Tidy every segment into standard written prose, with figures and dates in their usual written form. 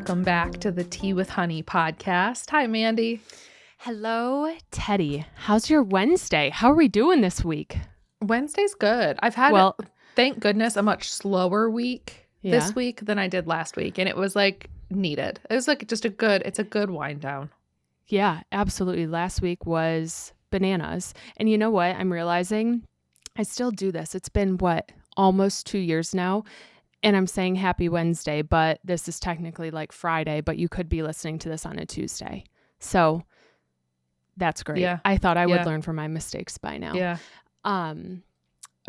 Welcome back to the Tea with Honey podcast. Hi, Mandi. Hello, Teddy. How's your Wednesday? How are we doing this week? Wednesday's good. I've had, thank goodness, a much slower week this week than I did last week. And it was like needed. It was like just it's a good wind down. Yeah, absolutely. Last week was bananas. And you know what? I'm realizing I still do this. It's been almost 2 years now. And I'm saying happy Wednesday, but this is technically like Friday, but you could be listening to this on a Tuesday. So that's great. Yeah. I thought I would learn from my mistakes by now. Yeah.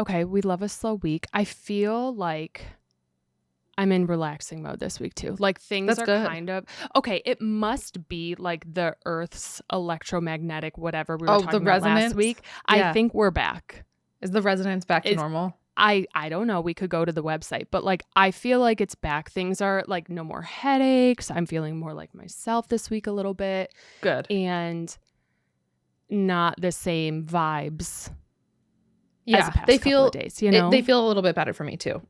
Okay, we love a slow week. I feel like I'm in relaxing mode this week too. Like things are kind of okay. It must be like the Earth's electromagnetic whatever we were talking about last week. Yeah. I think we're back. Is the resonance back to normal? I don't know. We could go to the website, but like I feel like it's back. Things are like no more headaches. I'm feeling more like myself this week a little bit. Good. And not the same vibes. Yeah, as the past couple of days, you know? They feel a little bit better for me too.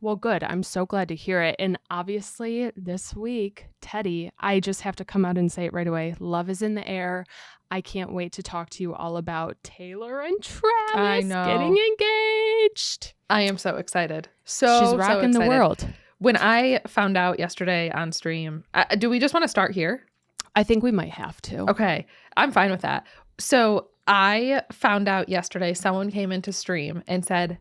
Well, good. I'm so glad to hear it. And obviously this week, Teddy, I just have to come out and say it right away. Love is in the air. I can't wait to talk to you all about Taylor and Travis getting engaged. I am so excited. She's rocking the world. When I found out yesterday on stream, do we just want to start here? I think we might have to. Okay. I'm fine with that. So I found out yesterday, someone came into stream and said,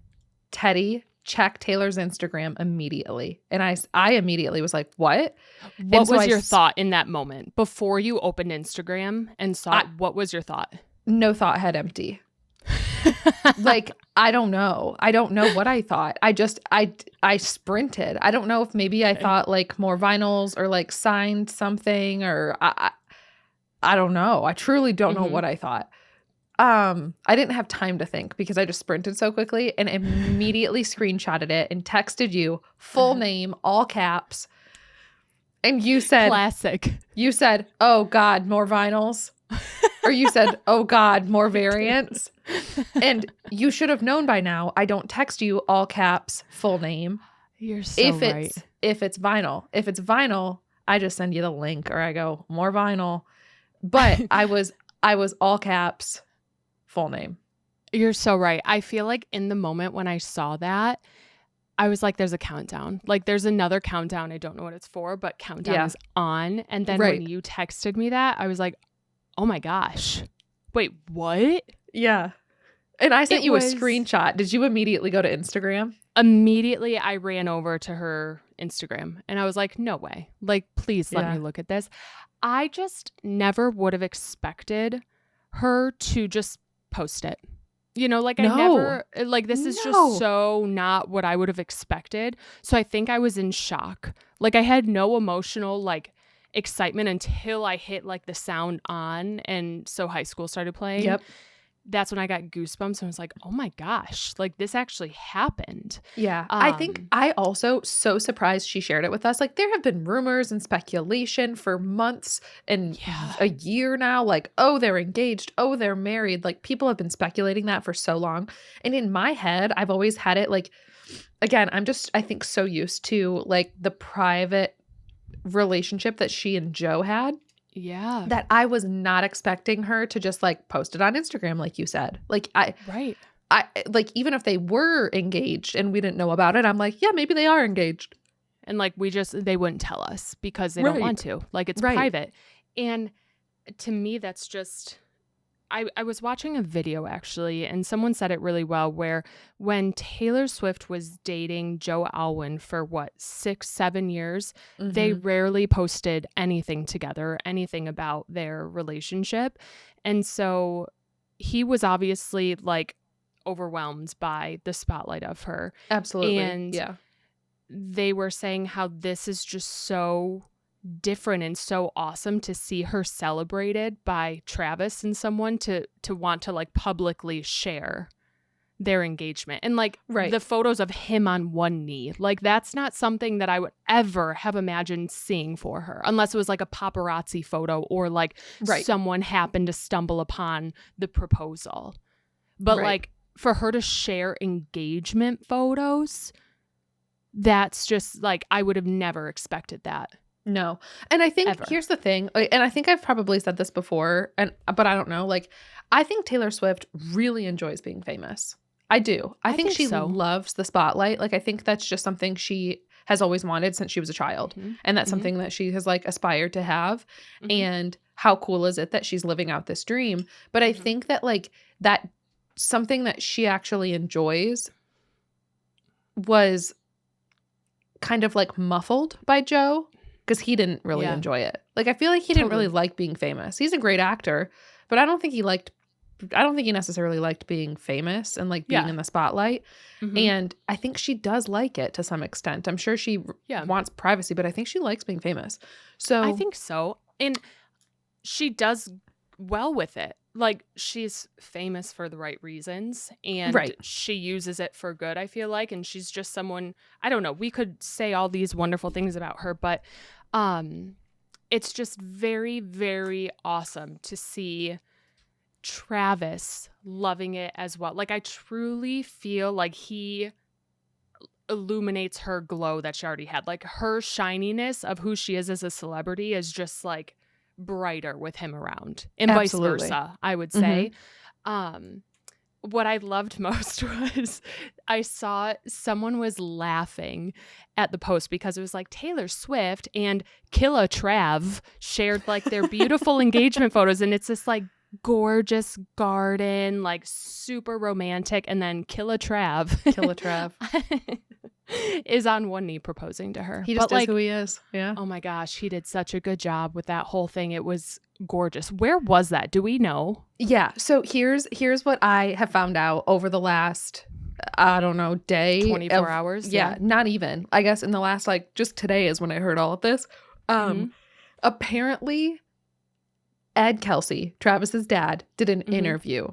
Teddy, check Taylor's Instagram immediately. And I immediately was like, what? What was your thought in that moment? Before you opened Instagram and saw it, what was your thought? No thought, head empty. Like, I don't know. I don't know what I thought. I sprinted. I don't know if maybe I thought like more vinyls or like signed something or I don't know. I truly don't know what I thought. I didn't have time to think because I just sprinted so quickly and immediately screenshotted it and texted you full name, all caps. And you said, classic. You said, oh God, more vinyls. Or you said, oh God, more variants. And you should have known by now, I don't text you all caps, full name. You're so right. If it's vinyl. If it's vinyl, I just send you the link or I go, more vinyl. But I was all caps, full name. You're so right. I feel like in the moment when I saw that, I was like, there's a countdown. Like there's another countdown. I don't know what it's for, but countdown is on. And then when you texted me that, I was like, oh my gosh. Wait, what? Yeah. And I sent you a screenshot. Did you immediately go to Instagram? Immediately, I ran over to her Instagram and I was like, no way. Like, please let me look at this. I just never would have expected her to just post it. You know, like I never, like this is just so not what I would have expected. So I think I was in shock. Like I had no emotional like excitement until I hit like the sound on and So High School started playing. Yep. That's when I got goosebumps and was like, oh my gosh, like this actually happened. Yeah. I think I also so surprised she shared it with us. Like there have been rumors and speculation for months and a year now. Like, oh, they're engaged. Oh, they're married. Like people have been speculating that for so long. And in my head, I've always had it like, again, I think so used to like the private relationship that she and Joe had. Yeah. That I was not expecting her to just like post it on Instagram, like you said. Like I like even if they were engaged and we didn't know about it, I'm like, yeah, maybe they are engaged. And like they wouldn't tell us because they don't want to. Like it's private. And to me, that's just I was watching a video actually, and someone said it really well where when Taylor Swift was dating Joe Alwyn for 6-7 years, they rarely posted anything together, anything about their relationship. And so he was obviously like overwhelmed by the spotlight of her. Absolutely. And they were saying how this is just so different and so awesome to see her celebrated by Travis and someone to want to like publicly share their engagement and like the photos of him on one knee. Like that's not something that I would ever have imagined seeing for her unless it was like a paparazzi photo or like someone happened to stumble upon the proposal. But like for her to share engagement photos that's just like, I would have never expected that. No. And I think Ever. here's the thing, and I think I've probably said this before, but I don't know. Like, I think Taylor Swift really enjoys being famous. I do. I think she so. loves the spotlight. Like, I think that's just something she has always wanted since she was a child. Mm-hmm. And that's something that she has like aspired to have. Mm-hmm. And how cool is it that she's living out this dream? But I think that like that something that she actually enjoys was kind of like muffled by Joe. Because he didn't really enjoy it. Like, I feel like he didn't really like being famous. He's a great actor, but I don't think he necessarily liked being famous and like being in the spotlight. Mm-hmm. And I think she does like it to some extent. I'm sure she wants privacy, but I think she likes being famous. So I think so. And she does well with it. Like, she's famous for the right reasons, and she uses it for good, I feel like. And she's just someone, I don't know, we could say all these wonderful things about her, but it's just very, very awesome to see Travis loving it as well. Like, I truly feel like he illuminates her glow that she already had. Like, her shininess of who she is as a celebrity is just like brighter with him around, and vice versa, I would say. Mm-hmm. What I loved most was I saw someone was laughing at the post because it was like Taylor Swift and Killa Trav shared like their beautiful engagement photos, and it's this like gorgeous garden, like super romantic, and then Killa Trav is on one knee proposing to her. He just is who he is. Yeah. Oh my gosh, he did such a good job with that whole thing. It was gorgeous. Where was that? Do we know? Yeah. So here's what I have found out over the last, I don't know, day. 24 hours? Yeah, not even. I guess in the last, like, just today is when I heard all of this. Apparently, Ed Kelce, Travis's dad, did an interview.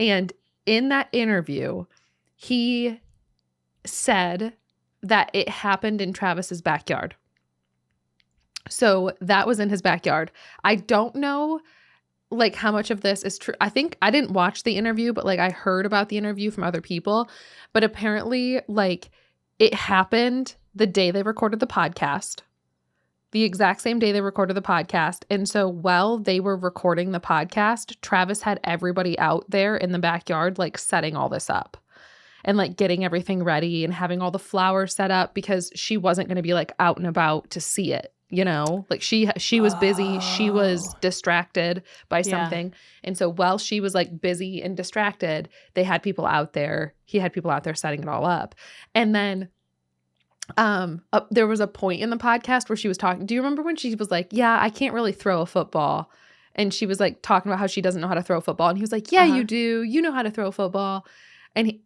And in that interview, he said that it happened in Travis's backyard. So that was in his backyard. I don't know like how much of this is true. I think I didn't watch the interview, but like I heard about the interview from other people. But apparently like it happened the day they recorded the podcast, the exact same day they recorded the podcast. And so while they were recording the podcast, Travis had everybody out there in the backyard like setting all this up. And like getting everything ready and having all the flowers set up because she wasn't going to be like out and about to see it, you know? Like she was busy, she was distracted by something. And so while she was like busy and distracted, they had people out there. He had people out there setting it all up. And then there was a point in the podcast where she was talking. Do you remember when she was like, "Yeah, I can't really throw a football." And she was like talking about how she doesn't know how to throw a football. And he was like, "Yeah, you do. You know how to throw a football." And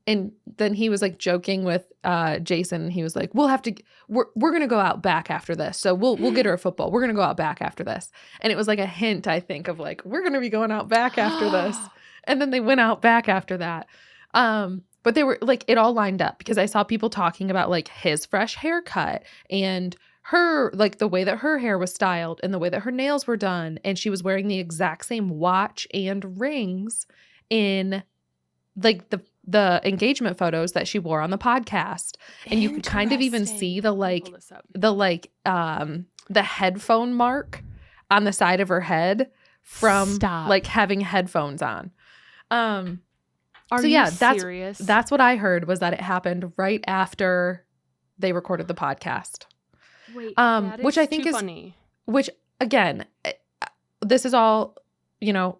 then he was like joking with Jason. He was like, we're going to go out back after this. So we'll get her a football. We're going to go out back after this. And it was like a hint, I think, of like, we're going to be going out back after this. And then they went out back after that. But they were like, it all lined up because I saw people talking about like his fresh haircut and her, like the way that her hair was styled and the way that her nails were done. And she was wearing the exact same watch and rings in like the engagement photos that she wore on the podcast. And you could kind of even see the headphone mark on the side of her head from like having headphones on. Are you serious? That's what I heard was that it happened right after they recorded the podcast. Wait, that is which I think too is funny. Which again, this is all, you know,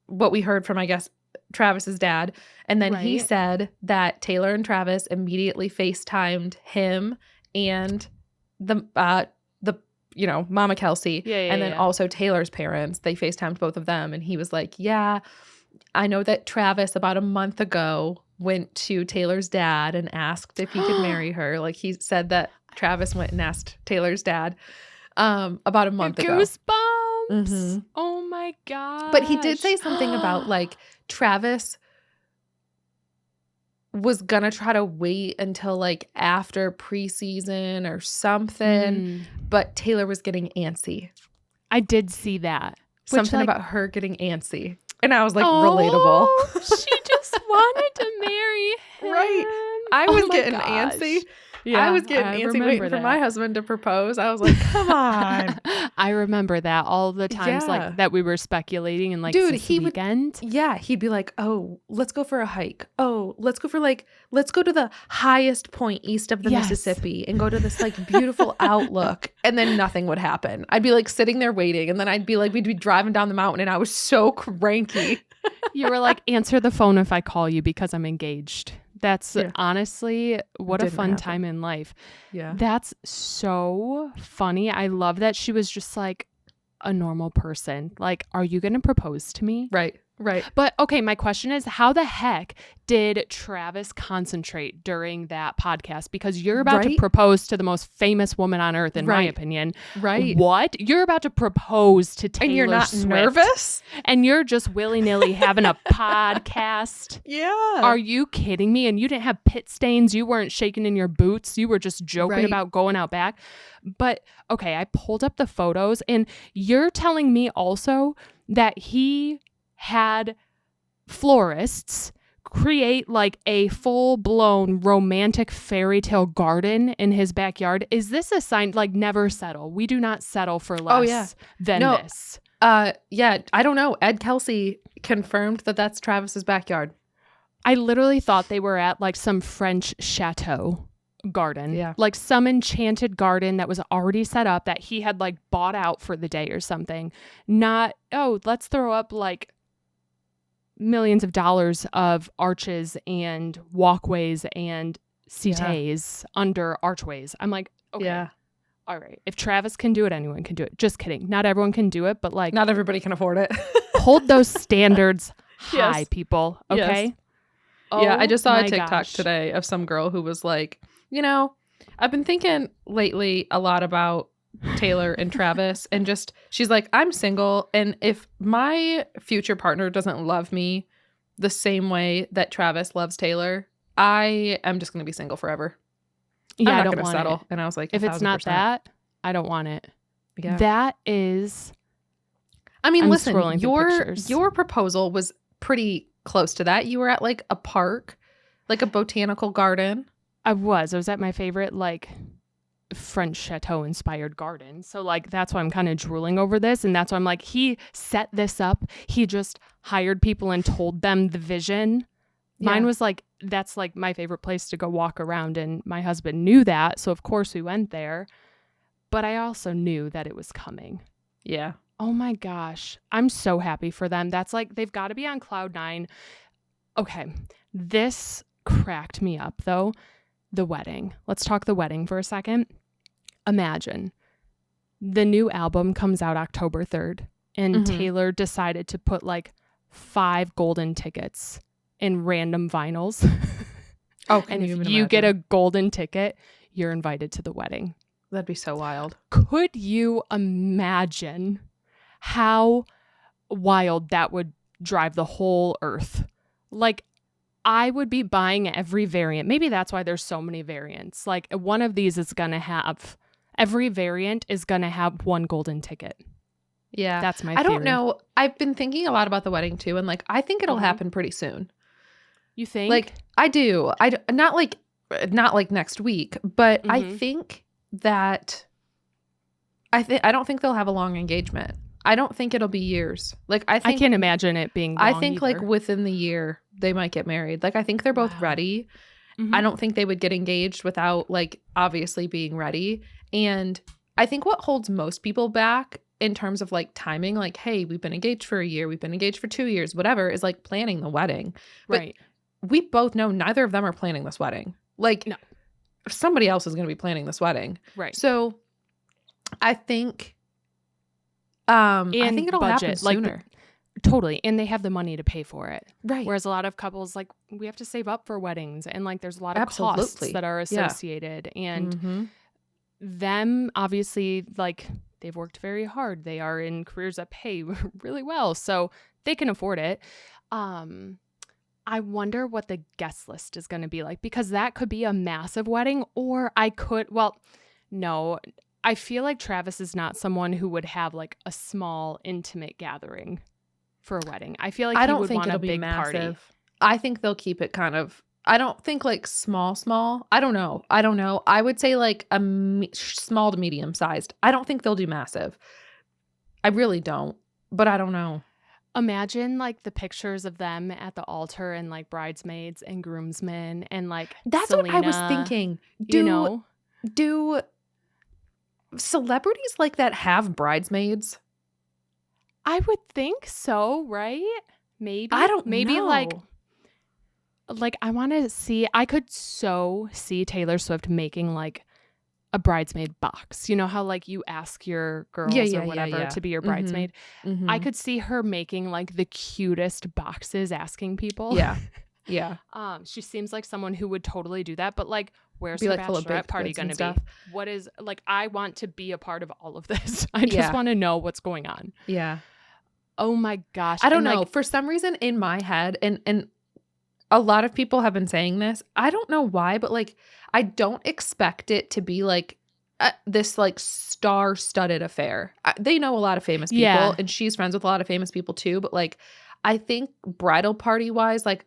what we heard from, I guess, Travis's dad. And then he said that Taylor and Travis immediately FaceTimed him and the you know, Mama Kelce. And then also Taylor's parents. They FaceTimed both of them. And he was like, yeah, I know that Travis about a month ago went to Taylor's dad and asked if he could marry her. Like he said that Travis went and asked Taylor's dad about a month ago. Goosebumps. Mm-hmm. Oh my God. But he did say something about like Travis was gonna try to wait until like after preseason or something, but Taylor was getting antsy. I did see that. Something about her getting antsy. And I was like, relatable. She just wanted to marry him. Right. I was getting antsy. I was getting antsy waiting for my husband to propose. I was like, come on. I remember that all the times like that we were speculating and like, dude, weekend. He'd be like, oh, let's go for a hike. Oh, let's go to the highest point east of the Mississippi and go to this like beautiful outlook. And then nothing would happen. I'd be like sitting there waiting. And then I'd be like, we'd be driving down the mountain and I was so cranky. You were like, answer the phone if I call you because I'm engaged. That's honestly what a fun time in life. Yeah. That's so funny. I love that she was just like a normal person. Like, are you going to propose to me? Right. But okay, my question is, how the heck did Travis concentrate during that podcast? Because you're about to propose to the most famous woman on earth, in my opinion. Right. What? You're about to propose to Taylor Swift. And you're not nervous? And you're just willy-nilly having a podcast? Yeah. Are you kidding me? And you didn't have pit stains. You weren't shaking in your boots. You were just joking about going out back. But okay, I pulled up the photos and you're telling me also that he had florists create like a full-blown romantic fairy tale garden in his backyard. Is this a sign? Like, never settle. We do not settle for less than this. Yeah, I don't know. Ed Kelce confirmed that that's Travis's backyard. I literally thought they were at like some French chateau garden. Yeah. Like some enchanted garden that was already set up that he had like bought out for the day or something. Not, oh, let's throw up like millions of dollars of arches and walkways and settees under archways. I'm like, okay, all right. If Travis can do it, anyone can do it. Just kidding. Not everyone can do it, but like, not everybody can afford it. Hold those standards high, people. Okay. Yes. Yeah, I just saw a TikTok today of some girl who was like, you know, I've been thinking lately a lot about Taylor and Travis, and just, she's like, I'm single, and if my future partner doesn't love me the same way that Travis loves Taylor, I am just going to be single forever. Yeah, I'm I not don't going to want settle. it. And I was like, if it's not that, I don't want it. Yeah. That is. I mean, listen, your proposal was pretty close to that. You were at like a park, like a botanical garden. I was at my favorite like French chateau inspired garden. So like that's why I'm kind of drooling over this, and that's why I'm like, he set this up. He just hired people and told them the vision. Mine was like, that's like my favorite place to go walk around, and my husband knew that, so of course we went there. But I also knew that it was coming. Yeah. Oh my gosh. I'm so happy for them. That's like, they've got to be on cloud nine. Okay. This cracked me up though. The wedding. Let's talk the wedding for a second. Imagine the new album comes out October 3rd and Taylor decided to put like 5 golden tickets in random vinyls. Oh, and if you get a golden ticket, you're invited to the wedding. That'd be so wild. Could you imagine how wild that would drive the whole earth? Like, I would be buying every variant. Maybe that's why there's so many variants. Like, one of these is going to have, every variant is going to have one golden ticket. Yeah. That's my theory. I don't theory. know. I've been thinking a lot about the wedding too. And like, I think it'll happen pretty soon. You think? Like, I do. Not like next week, but I think that I don't think they'll have a long engagement. I don't think it'll be years. Like, I can't imagine it being long I think either. like within the year they might get married. Like, I think they're both ready. I don't think they would get engaged without like obviously being ready. And I think what holds most people back in terms of like timing, like, hey, we've been engaged for a year, we've been engaged for 2 years, whatever, is like planning the wedding. But right. We both know neither of them are planning this wedding. Like, no. Somebody else is going to be planning this wedding. Right. So I think it'll happen sooner. Totally. And they have the money to pay for it. Right. Whereas a lot of couples, like, we have to save up for weddings, and like there's a lot of costs that are associated. And them, obviously, like, they've worked very hard. They are in careers that pay really well, so they can afford it. I wonder what the guest list is going to be like, because that could be a massive wedding, or I feel like Travis is not someone who would have like a small intimate gathering for a wedding. I feel like he would want a big party. I think they'll keep it kind of I don't think like small. I don't know. I would say like a small to medium sized. I don't think they'll do massive. I really don't, but I don't know. Imagine like the pictures of them at the altar and like bridesmaids and groomsmen and like that's Selena, what I was thinking. Do celebrities like that have bridesmaids? I would think so, right? Maybe. I don't maybe know. like I want to see. I could so see Taylor Swift making like a bridesmaid box. You know how like you ask your girls or whatever to be your bridesmaid? Mm-hmm. I could see her making like the cutest boxes asking people. Yeah. Yeah. She seems like someone who would totally do that, but like where's her like bachelorette party going to be? What is like I want to be a part of all of this. I just want to know what's going on. Yeah. Oh my gosh. I don't know. Like, for some reason in my head and a lot of people have been saying this. I don't know why, but like I don't expect it to be like this like star-studded affair. They know a lot of famous people and she's friends with a lot of famous people too, but like I think bridal party wise like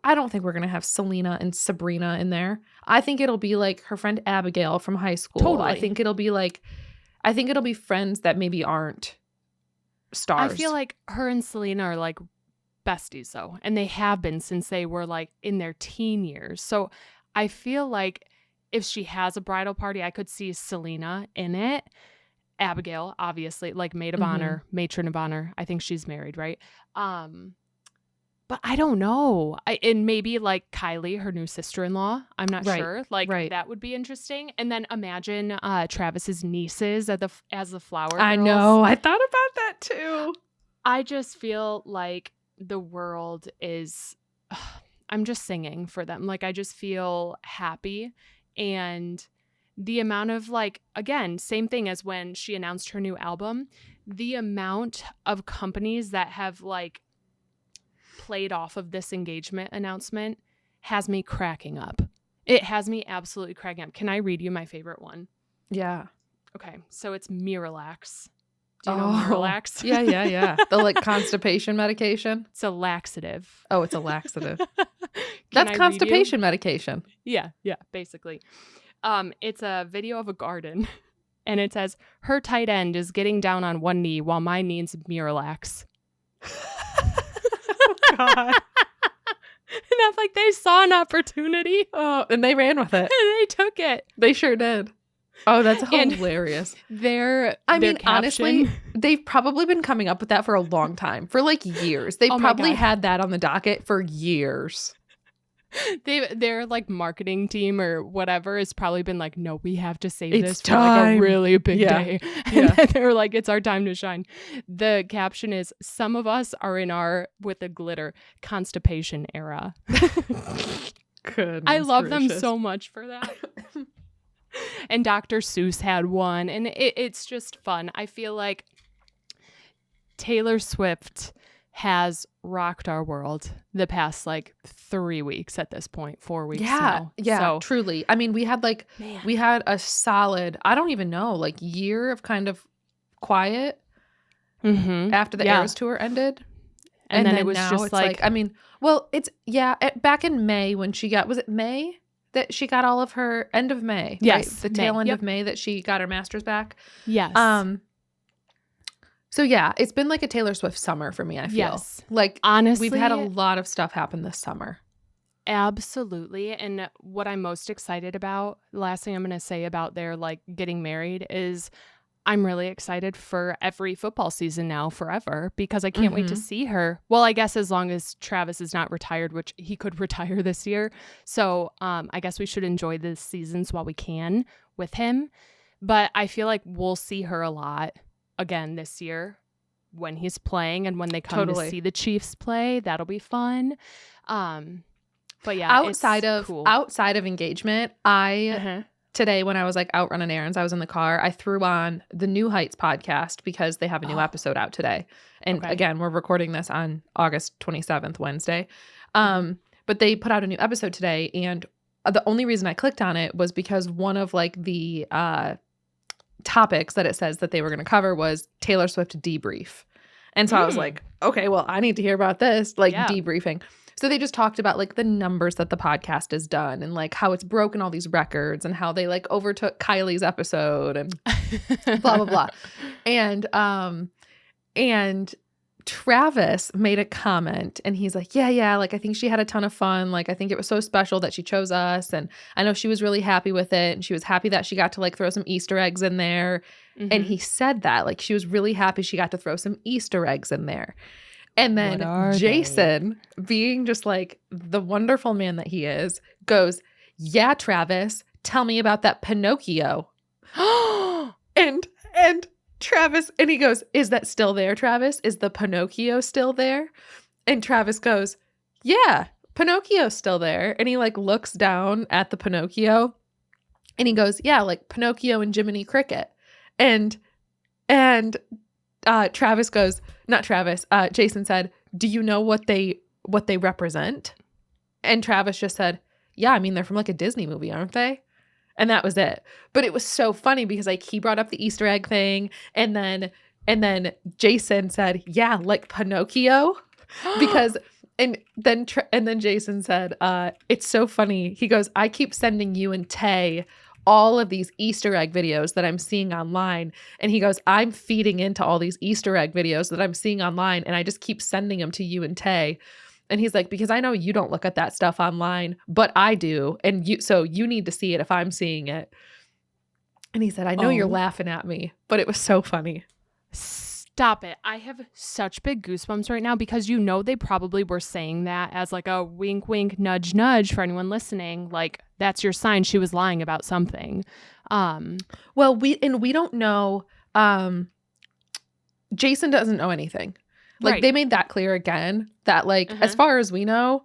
I don't think we're going to have Selena and Sabrina in there. I think it'll be like her friend Abigail from high school. Totally. I think it'll be friends that maybe aren't stars. I feel like her and Selena are like besties though, and they have been since they were like in their teen years. So I feel like if she has a bridal party, I could see Selena in it. Abigail, obviously, like maid of honor, matron of honor. I think she's married, right? But I don't know. And maybe like Kylie, her new sister-in-law. I'm not sure. Like that would be interesting. And then imagine Travis's nieces as the flower girls. I know. I thought about that too. I just feel like the world is. I'm just singing for them. Like I just feel happy, and the amount of like again, same thing as when she announced her new album. The amount of companies that have like played off of this engagement announcement has me cracking up. It has me absolutely cracking up. Can I read you my favorite one? Yeah. Okay. So it's Miralax. Do you know Miralax? Yeah. The like constipation medication. It's a laxative. Oh, it's a laxative. That's constipation medication. Yeah, basically. It's a video of a garden and it says, her tight end is getting down on one knee while mine needs Miralax. God. And I'm like, they saw an opportunity. Oh, and they ran with it. And they took it. They sure did. Oh, that's hilarious. Honestly, they've probably been coming up with that for a long time. For like years. They've probably had that on the docket for years. Their like marketing team or whatever has probably been like, no, we have to save this time. For like a really big day. And then they're like, it's our time to shine. The caption is, some of us are in our, with the glitter, constipation era. I love them so much for that. And Dr. Seuss had one, and it's just fun. I feel like Taylor Swift has rocked our world the past like 3 weeks at this point, 4 weeks now. Yeah, so, truly. I mean, we had a solid, I don't even know, like year of kind of quiet after the Eras tour ended. And then it was just like, I mean, well, it's, back in May when she got, was it May that she got all of her, end of May? Yes. Right? The tail end of May that she got her master's back. Yes. So yeah, it's been like a Taylor Swift summer for me, I feel. Yes. Like, honestly, we've had a lot of stuff happen this summer. Absolutely. And what I'm most excited about, the last thing I'm going to say about their like getting married is I'm really excited for every football season now forever because I can't wait to see her. Well, I guess as long as Travis is not retired, which he could retire this year. So I guess we should enjoy the seasons while we can with him. But I feel like we'll see her a lot again this year when he's playing and when they come to see the Chiefs play. That'll be fun. But yeah, outside of engagement, today when I was like out running errands, I was in the car, I threw on the New Heights podcast because they have a new episode out today. And again, we're recording this on August 27th, Wednesday. But they put out a new episode today, and the only reason I clicked on it was because one of like the topics that it says that they were going to cover was Taylor Swift debrief. And so I was like, okay, well, I need to hear about this, like debriefing. So they just talked about like the numbers that the podcast has done and like how it's broken all these records and how they like overtook Kylie's episode and blah, blah, blah. And Travis made a comment and he's like, yeah, like I think she had a ton of fun. Like I think it was so special that she chose us. And I know she was really happy with it. And she was happy that she got to like throw some Easter eggs in there. Mm-hmm. And he said that like she was really happy she got to throw some Easter eggs in there. And then Jason, being just like the wonderful man that he is, goes, yeah, Travis, tell me about that Pinocchio. and Travis, and he goes, is that still there, Travis? Is the Pinocchio still there? And Travis goes, yeah, Pinocchio's still there. And he like looks down at the Pinocchio and he goes, yeah, like Pinocchio and Jiminy Cricket. And Travis goes, not Travis, Jason said, do you know what they represent? And Travis just said, yeah, I mean, they're from like a Disney movie, aren't they? And that was it. But it was so funny because like he brought up the Easter egg thing and then Jason said, yeah, like Pinocchio because and then Jason said, it's so funny. He goes, I keep sending you and Tay all of these Easter egg videos that I'm seeing online. And he goes, I'm feeding into all these Easter egg videos that I'm seeing online and I just keep sending them to you and Tay. And he's like, because I know you don't look at that stuff online, but I do. And so you need to see it if I'm seeing it. And he said, I know you're laughing at me, but it was so funny. Stop it. I have such big goosebumps right now because you know they probably were saying that as like a wink, wink, nudge, nudge for anyone listening. Like, that's your sign she was lying about something. Well, we don't know. Jason doesn't know anything. Like right. They made that clear again that like as far as we know,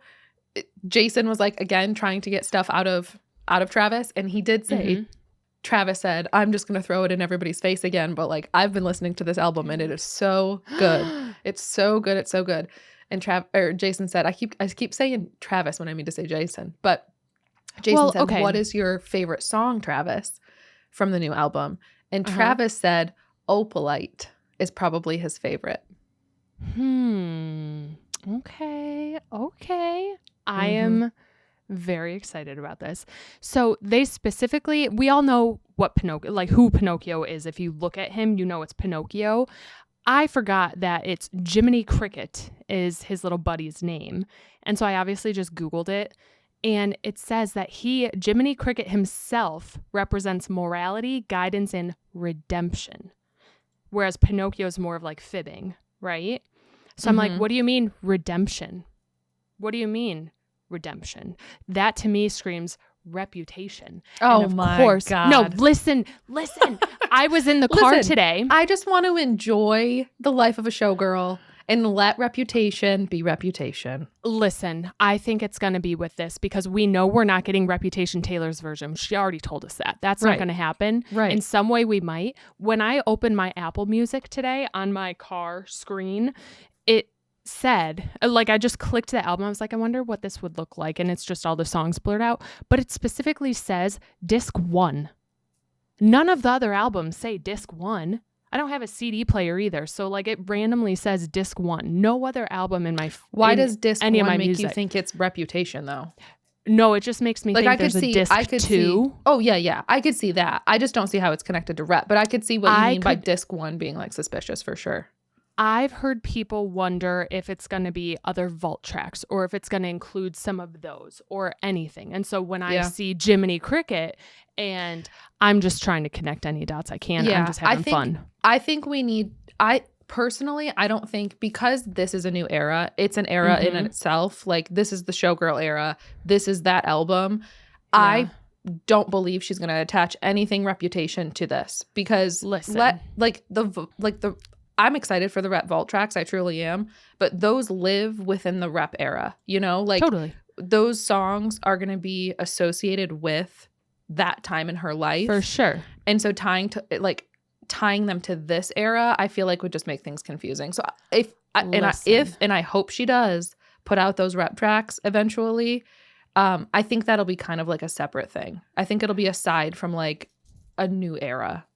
Jason was like again trying to get stuff out of Travis, and he did say Travis said, "I'm just going to throw it in everybody's face again, but like I've been listening to this album and it is so good. It's so good, it's so good." And Jason said, I keep saying Travis when I mean to say Jason, but Jason said, "What is your favorite song, Travis, from the new album?" And Travis said, "Opalite is probably his favorite." Okay. I am very excited about this. So they specifically, we all know what Pinocchio, like who Pinocchio is. If you look at him, you know it's Pinocchio. I forgot that it's Jiminy Cricket is his little buddy's name. And so I obviously just Googled it. And it says that Jiminy Cricket himself represents morality, guidance, and redemption. Whereas Pinocchio is more of like fibbing, right? So I'm like, what do you mean redemption? What do you mean redemption? That to me screams reputation. Oh my God. No, listen. I was in the car today. I just want to enjoy the life of a showgirl and let reputation be reputation. Listen, I think it's going to be with this because we know we're not getting Reputation Taylor's version. She already told us that. That's not going to happen. Right. In some way we might. When I opened my Apple Music today on my car screen, it said, like I just clicked the album. I was like, I wonder what this would look like. And it's just all the songs blurred out. But it specifically says disc 1. None of the other albums say disc 1. I don't have a CD player either. So like it randomly says disc 1. No other album in my Why does disc 1 make music. You think it's Reputation though? No, it just makes me think there's a disc 2. Oh yeah. I could see that. I just don't see how it's connected to Rep. But I could see what you mean by disc 1 being like suspicious for sure. I've heard people wonder if it's going to be other vault tracks or if it's going to include some of those or anything. And so when I see Jiminy Cricket and I'm just trying to connect any dots I can, I'm just having fun. I think personally, I don't think because this is a new era, it's an era in itself. Like this is the showgirl era. This is that album. Yeah. I don't believe she's going to attach anything Reputation to this because I'm excited for the Rep Vault tracks. I truly am. But those live within the Rep era, you know? Like totally. Those songs are going to be associated with that time in her life. For sure. And so tying them to this era, I feel like would just make things confusing. So I hope she does put out those Rep tracks eventually, I think that'll be kind of like a separate thing. I think it'll be aside from like a new era.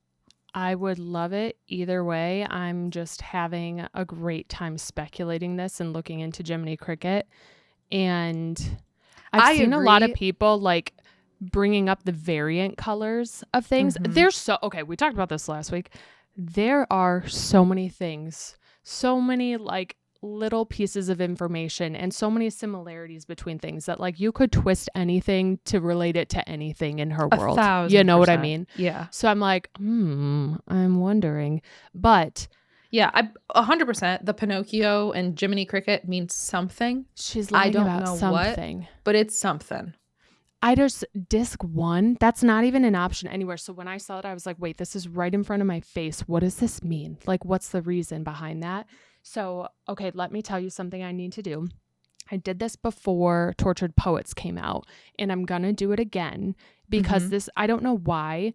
I would love it either way. I'm just having a great time speculating this and looking into Jiminy Cricket. And I've seen agree. a lot of people like bringing up the variant colors of things. Okay, we talked about this last week. There are so many things, so many like little pieces of information and so many similarities between things that like you could twist anything to relate it to anything in her world. 1,000%. You know what I mean? Yeah. So I'm like, I'm wondering. But yeah, 100%. The Pinocchio and Jiminy Cricket means something. She's lying about something. What, but it's something. Disc 1, that's not even an option anywhere. So when I saw it, I was like, wait, this is right in front of my face. What does this mean? Like, what's the reason behind that? So, okay, let me tell you something I need to do. I did this before Tortured Poets came out, and I'm going to do it again because I don't know why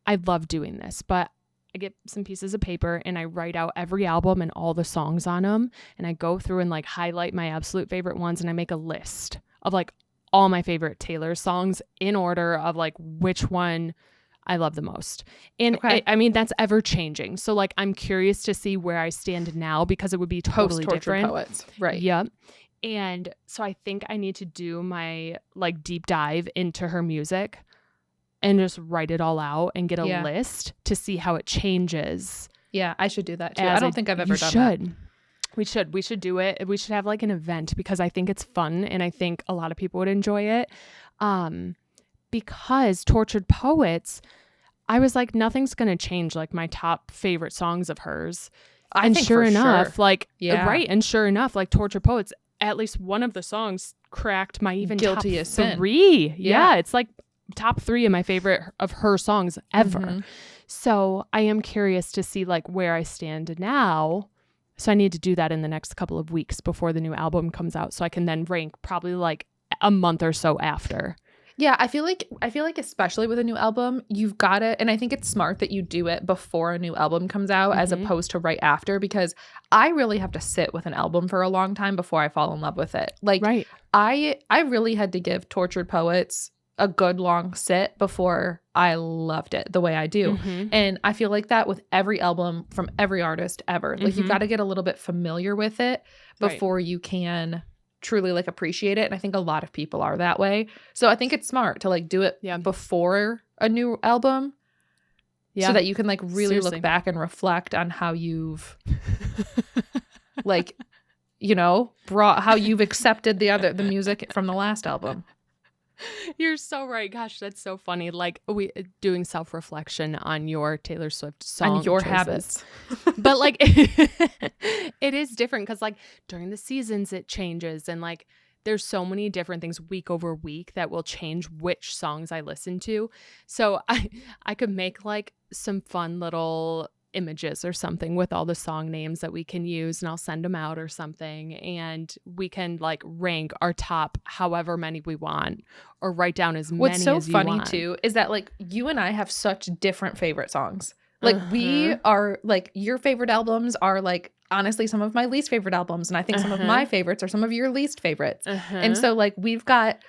I love doing this, but I get some pieces of paper and I write out every album and all the songs on them. And I go through and like highlight my absolute favorite ones. And I make a list of like all my favorite Taylor songs in order of like which one I love the most. And I mean, that's ever changing. So like, I'm curious to see where I stand now because it would be totally different. Poets. Right. Yep. And so I think I need to do my like deep dive into her music and just write it all out and get a list to see how it changes. Yeah, I should do that too. I don't think I've ever done that. We should do it. We should have like an event because I think it's fun and I think a lot of people would enjoy it. Because Tortured Poets, I was like, nothing's going to change like my top favorite songs of hers. And sure enough, like, and sure enough, like Tortured Poets, at least one of the songs cracked my even Guilty top as Sin. 3. Yeah, it's like top 3 of my favorite of her songs ever. So I am curious to see like where I stand now. So I need to do that in the next couple of weeks before the new album comes out so I can then rank probably like a month or so after. Yeah, I feel like especially with a new album, you've got to, and I think it's smart that you do it before a new album comes out as opposed to right after, because I really have to sit with an album for a long time before I fall in love with it. Like I really had to give Tortured Poets a good long sit before I loved it the way I do. And I feel like that with every album from every artist ever. Like you've got to get a little bit familiar with it before you can truly like appreciate it. And I think a lot of people are that way. So I think it's smart to like do it before a new album so that you can like really look back and reflect on how you've like, you know, how you've accepted the music from the last album. You're so right. Gosh, that's so funny. Like we doing self-reflection on your Taylor Swift song and your choices. habits. But like it is different because like during the seasons it changes and like there's so many different things week over week that will change which songs I listen to. So I could make like some fun little images or something with all the song names that we can use, and I'll send them out or something, and we can like rank our top however many we want or write down as many as you want. What's so funny too is that like you and I have such different favorite songs. Like we are like, your favorite albums are like honestly some of my least favorite albums, and I think some of my favorites are some of your least favorites. And so like we've got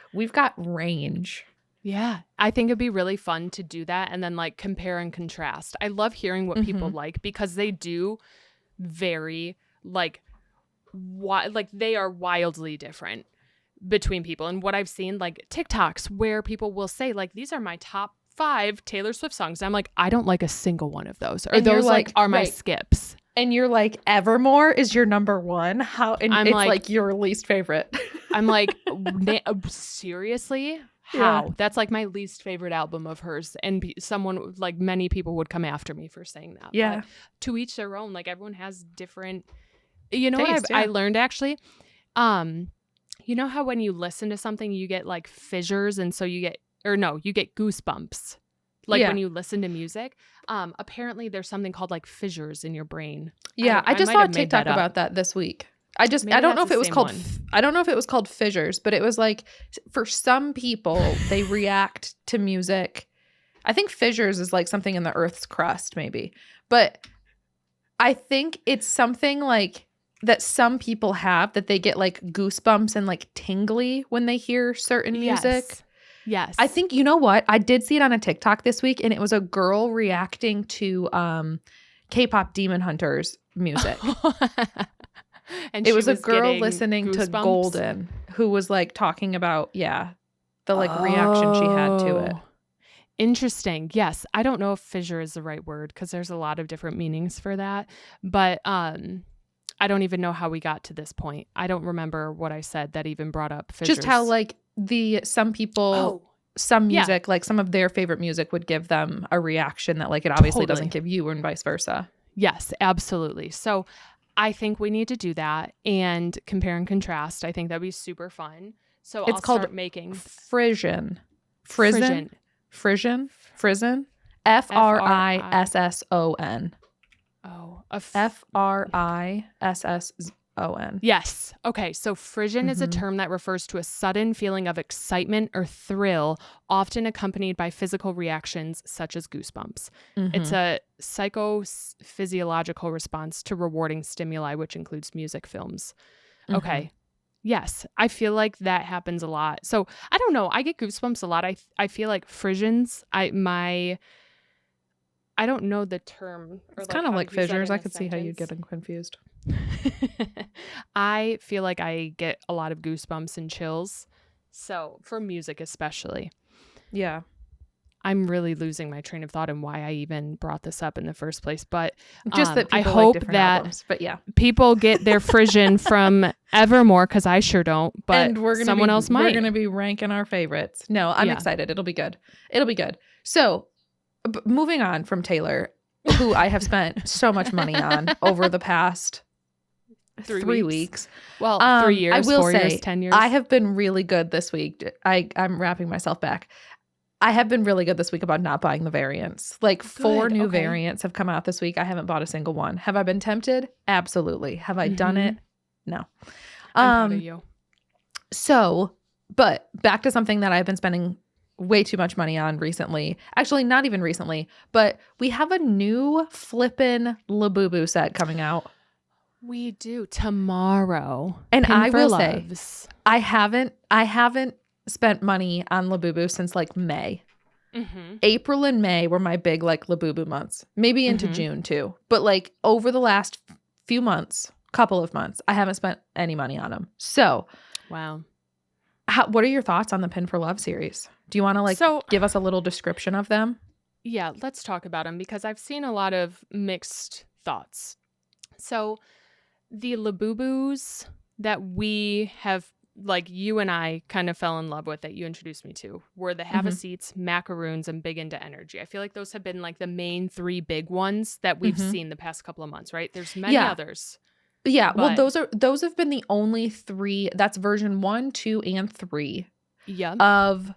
range. Yeah, I think it'd be really fun to do that and then like compare and contrast. I love hearing what people like because they do vary like they are wildly different between people. And what I've seen like TikToks where people will say like, these are my top 5 Taylor Swift songs. I'm like, I don't like a single one of those. Or and those like are my skips. And you're like, Evermore is your number 1. How? And it's like your least favorite. I'm like, seriously? How? Yeah. That's like my least favorite album of hers. And someone like many people would come after me for saying that. Yeah. But to each their own. Like everyone has different, you know, taste, what I learned actually? You know how when you listen to something, you get like fissures. And so you get goosebumps. Like when you listen to music, apparently there's something called like fissures in your brain. Yeah. I just saw a TikTok about that this week. I don't know if it was called, I don't know if it was called fissures, but it was like for some people, they react to music. I think fissures is like something in the earth's crust maybe, but I think it's something like that some people have that they get like goosebumps and like tingly when they hear certain music. Yes. I think, you know what? I did see it on a TikTok this week, and it was a girl reacting to K-pop Demon Hunters music. And It she was a girl getting listening to goosebumps? Golden who was like talking about, the like reaction she had to it. Interesting. Yes. I don't know if fissure is the right word because there's a lot of different meanings for that. But I don't even know how we got to this point. I don't remember what I said that even brought up fissures. Just how like some people, some music, like some of their favorite music would give them a reaction that like it obviously doesn't give you, and vice versa. Yes, absolutely. So I think we need to do that and compare and contrast. I think that'd be super fun. So It's I'll called start making Frisson. Frisson. Frisson. Frisson. Oh, Frisson. Yes. Okay. So frisson is a term that refers to a sudden feeling of excitement or thrill, often accompanied by physical reactions such as goosebumps. It's a psychophysiological response to rewarding stimuli, which includes music, films. Okay. Yes. I feel like that happens a lot. So I don't know. I get goosebumps a lot. I feel like frissions, I don't know the term. It's kind of like fissures. I could see how you'd get confused. I feel like I get a lot of goosebumps and chills. So for music especially. Yeah. I'm really losing my train of thought and why I even brought this up in the first place. But just that people I hope like that albums. But yeah, people get their frisson from Evermore because I sure don't. But someone else might. We're going to be ranking our favorites. No, I'm excited. It'll be good. So moving on from Taylor, who I have spent so much money on over the past 3 weeks. Well, 3 years, I will 4 say, years, 10 years. I have been really good this week. I'm wrapping myself back. I have been really good this week about not buying the variants. Like 4 new variants have come out this week. I haven't bought a single one. Have I been tempted? Absolutely. Have I done it? No. I'm proud of you. So, but back to something that I've been spending way too much money on recently. Actually, not even recently, but we have a new flippin' Labubu set coming out. We do tomorrow. And I will say, I haven't spent money on Labubu since like May. April and May were my big like Labubu months. Maybe into June too. But like over the last couple of months, I haven't spent any money on them. So, wow. What are your thoughts on the Pin for Love series? Do you want to give us a little description of them? Yeah, let's talk about them because I've seen a lot of mixed thoughts. So the Labubus that we have, like you and I kind of fell in love with that you introduced me to were the Have-A-Seats, Macaroons, and Big Into Energy. I feel like those have been like the main 3 big ones that we've seen the past couple of months, right? There's many others. Yeah, well, those have been the only 3. That's version 1, 2, and 3 of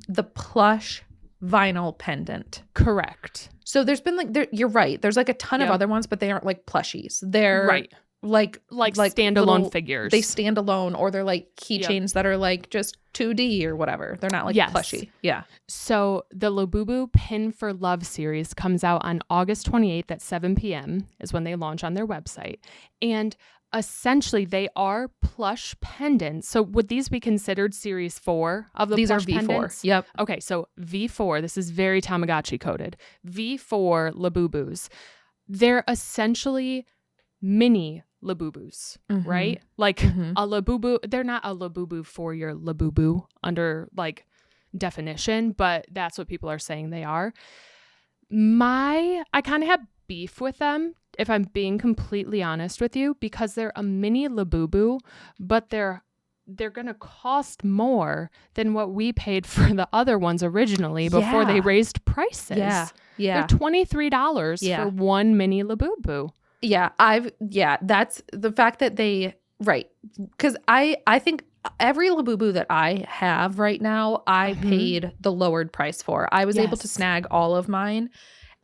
the plush vinyl pendant. Correct. So there's been you're right. There's like a ton of other ones, but they aren't like plushies. They're like standalone figures. They stand alone, or they're like keychains that are like just 2D or whatever. They're not like plushy. Yeah. So the Labubu Pin for Love series comes out on August 28th at 7 p.m. is when they launch on their website. And essentially they are plush pendants. So would these be considered series 4 of the plush pendants? These are V4. Pendants? Yep. Okay, so V4, this is very Tamagotchi coded. V4 Labubus. They're essentially mini Labubus, right? Like a Labubu, they're not a Labubu for your Labubu under like definition, but that's what people are saying they are. I kind of have beef with them, if I'm being completely honest with you, because they're a mini Labubu, but they're going to cost more than what we paid for the other ones originally before they raised prices. Yeah. They're $23 for one mini Labubu. Yeah, that's the fact that because I think every Labubu that I have right now, I paid the lowered price for. I was able to snag all of mine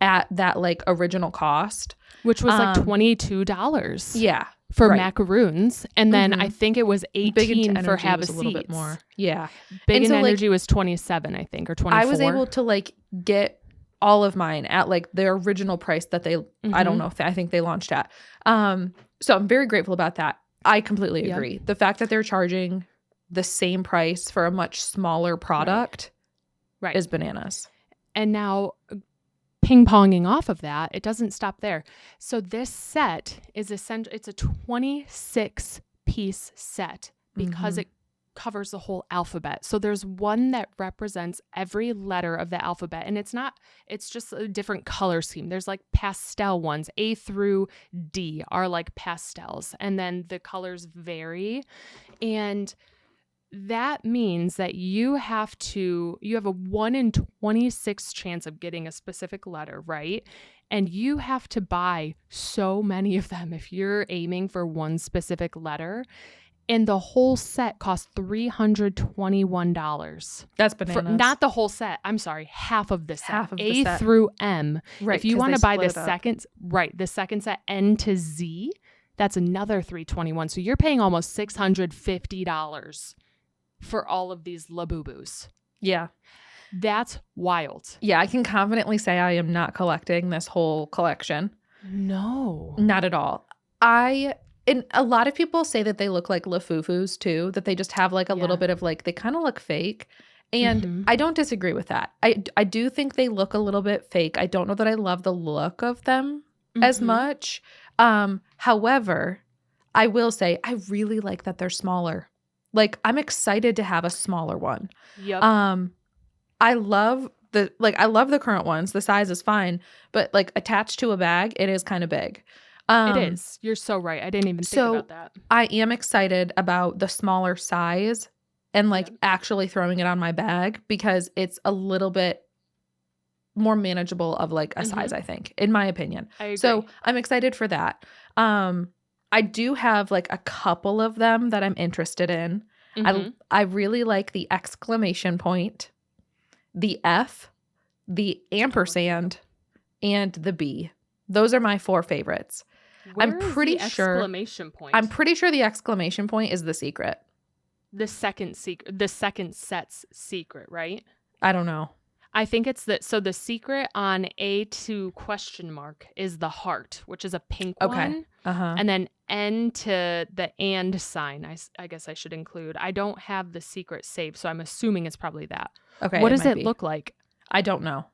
at that like original cost, which was like $22. Yeah, for macaroons, and then I think it was $18 for Have-A-Seats. A little bit more. Yeah, Big in Energy was $27, I think, or $24. I was able to like get all of mine at like their original price that they, I don't know if I think they launched at. So I'm very grateful about that. I completely agree. The fact that they're charging the same price for a much smaller product is bananas. And now ping-ponging off of that, it doesn't stop there. So this set is essentially, it's a 26-piece set because it covers the whole alphabet. So there's one that represents every letter of the alphabet, and it's just a different color scheme. There's like pastel ones. A through D are like pastels, and then the colors vary. And that means that you have a 1 in 26 chance of getting a specific letter, right? And you have to buy so many of them if you're aiming for one specific letter. And the whole set costs $321. That's bananas. Not the whole set. I'm sorry, half of the set. Half of A the set. through M. Right. If you want to buy the second set N to Z, that's another $321. So you're paying almost $650 for all of these Labubus. Yeah. That's wild. Yeah, I can confidently say I am not collecting this whole collection. No. Not at all. And a lot of people say that they look like Lafufus too, that they just have like a little bit of like, they kind of look fake. And I don't disagree with that. I do think they look a little bit fake. I don't know that I love the look of them as much. However, I will say I really like that they're smaller. Like, I'm excited to have a smaller one. Yep. I love the current ones. The size is fine, but like attached to a bag, it is kind of big. It is. You're so right. I didn't even think about that. I am excited about the smaller size and like actually throwing it on my bag because it's a little bit more manageable of like a size, I think, in my opinion. I agree. So I'm excited for that. I do have like a couple of them that I'm interested in. I really like the exclamation point, the F, the ampersand, and the B. Those are my 4 favorites. I'm pretty sure exclamation point. I'm pretty sure the exclamation point is the secret. The second set's secret, right? I don't know. I think it's so the secret on A to question mark is the heart, which is a pink one. And then N to the and sign, I guess I should include. I don't have the secret saved, so I'm assuming it's probably that. Okay. What does it look like? I don't know.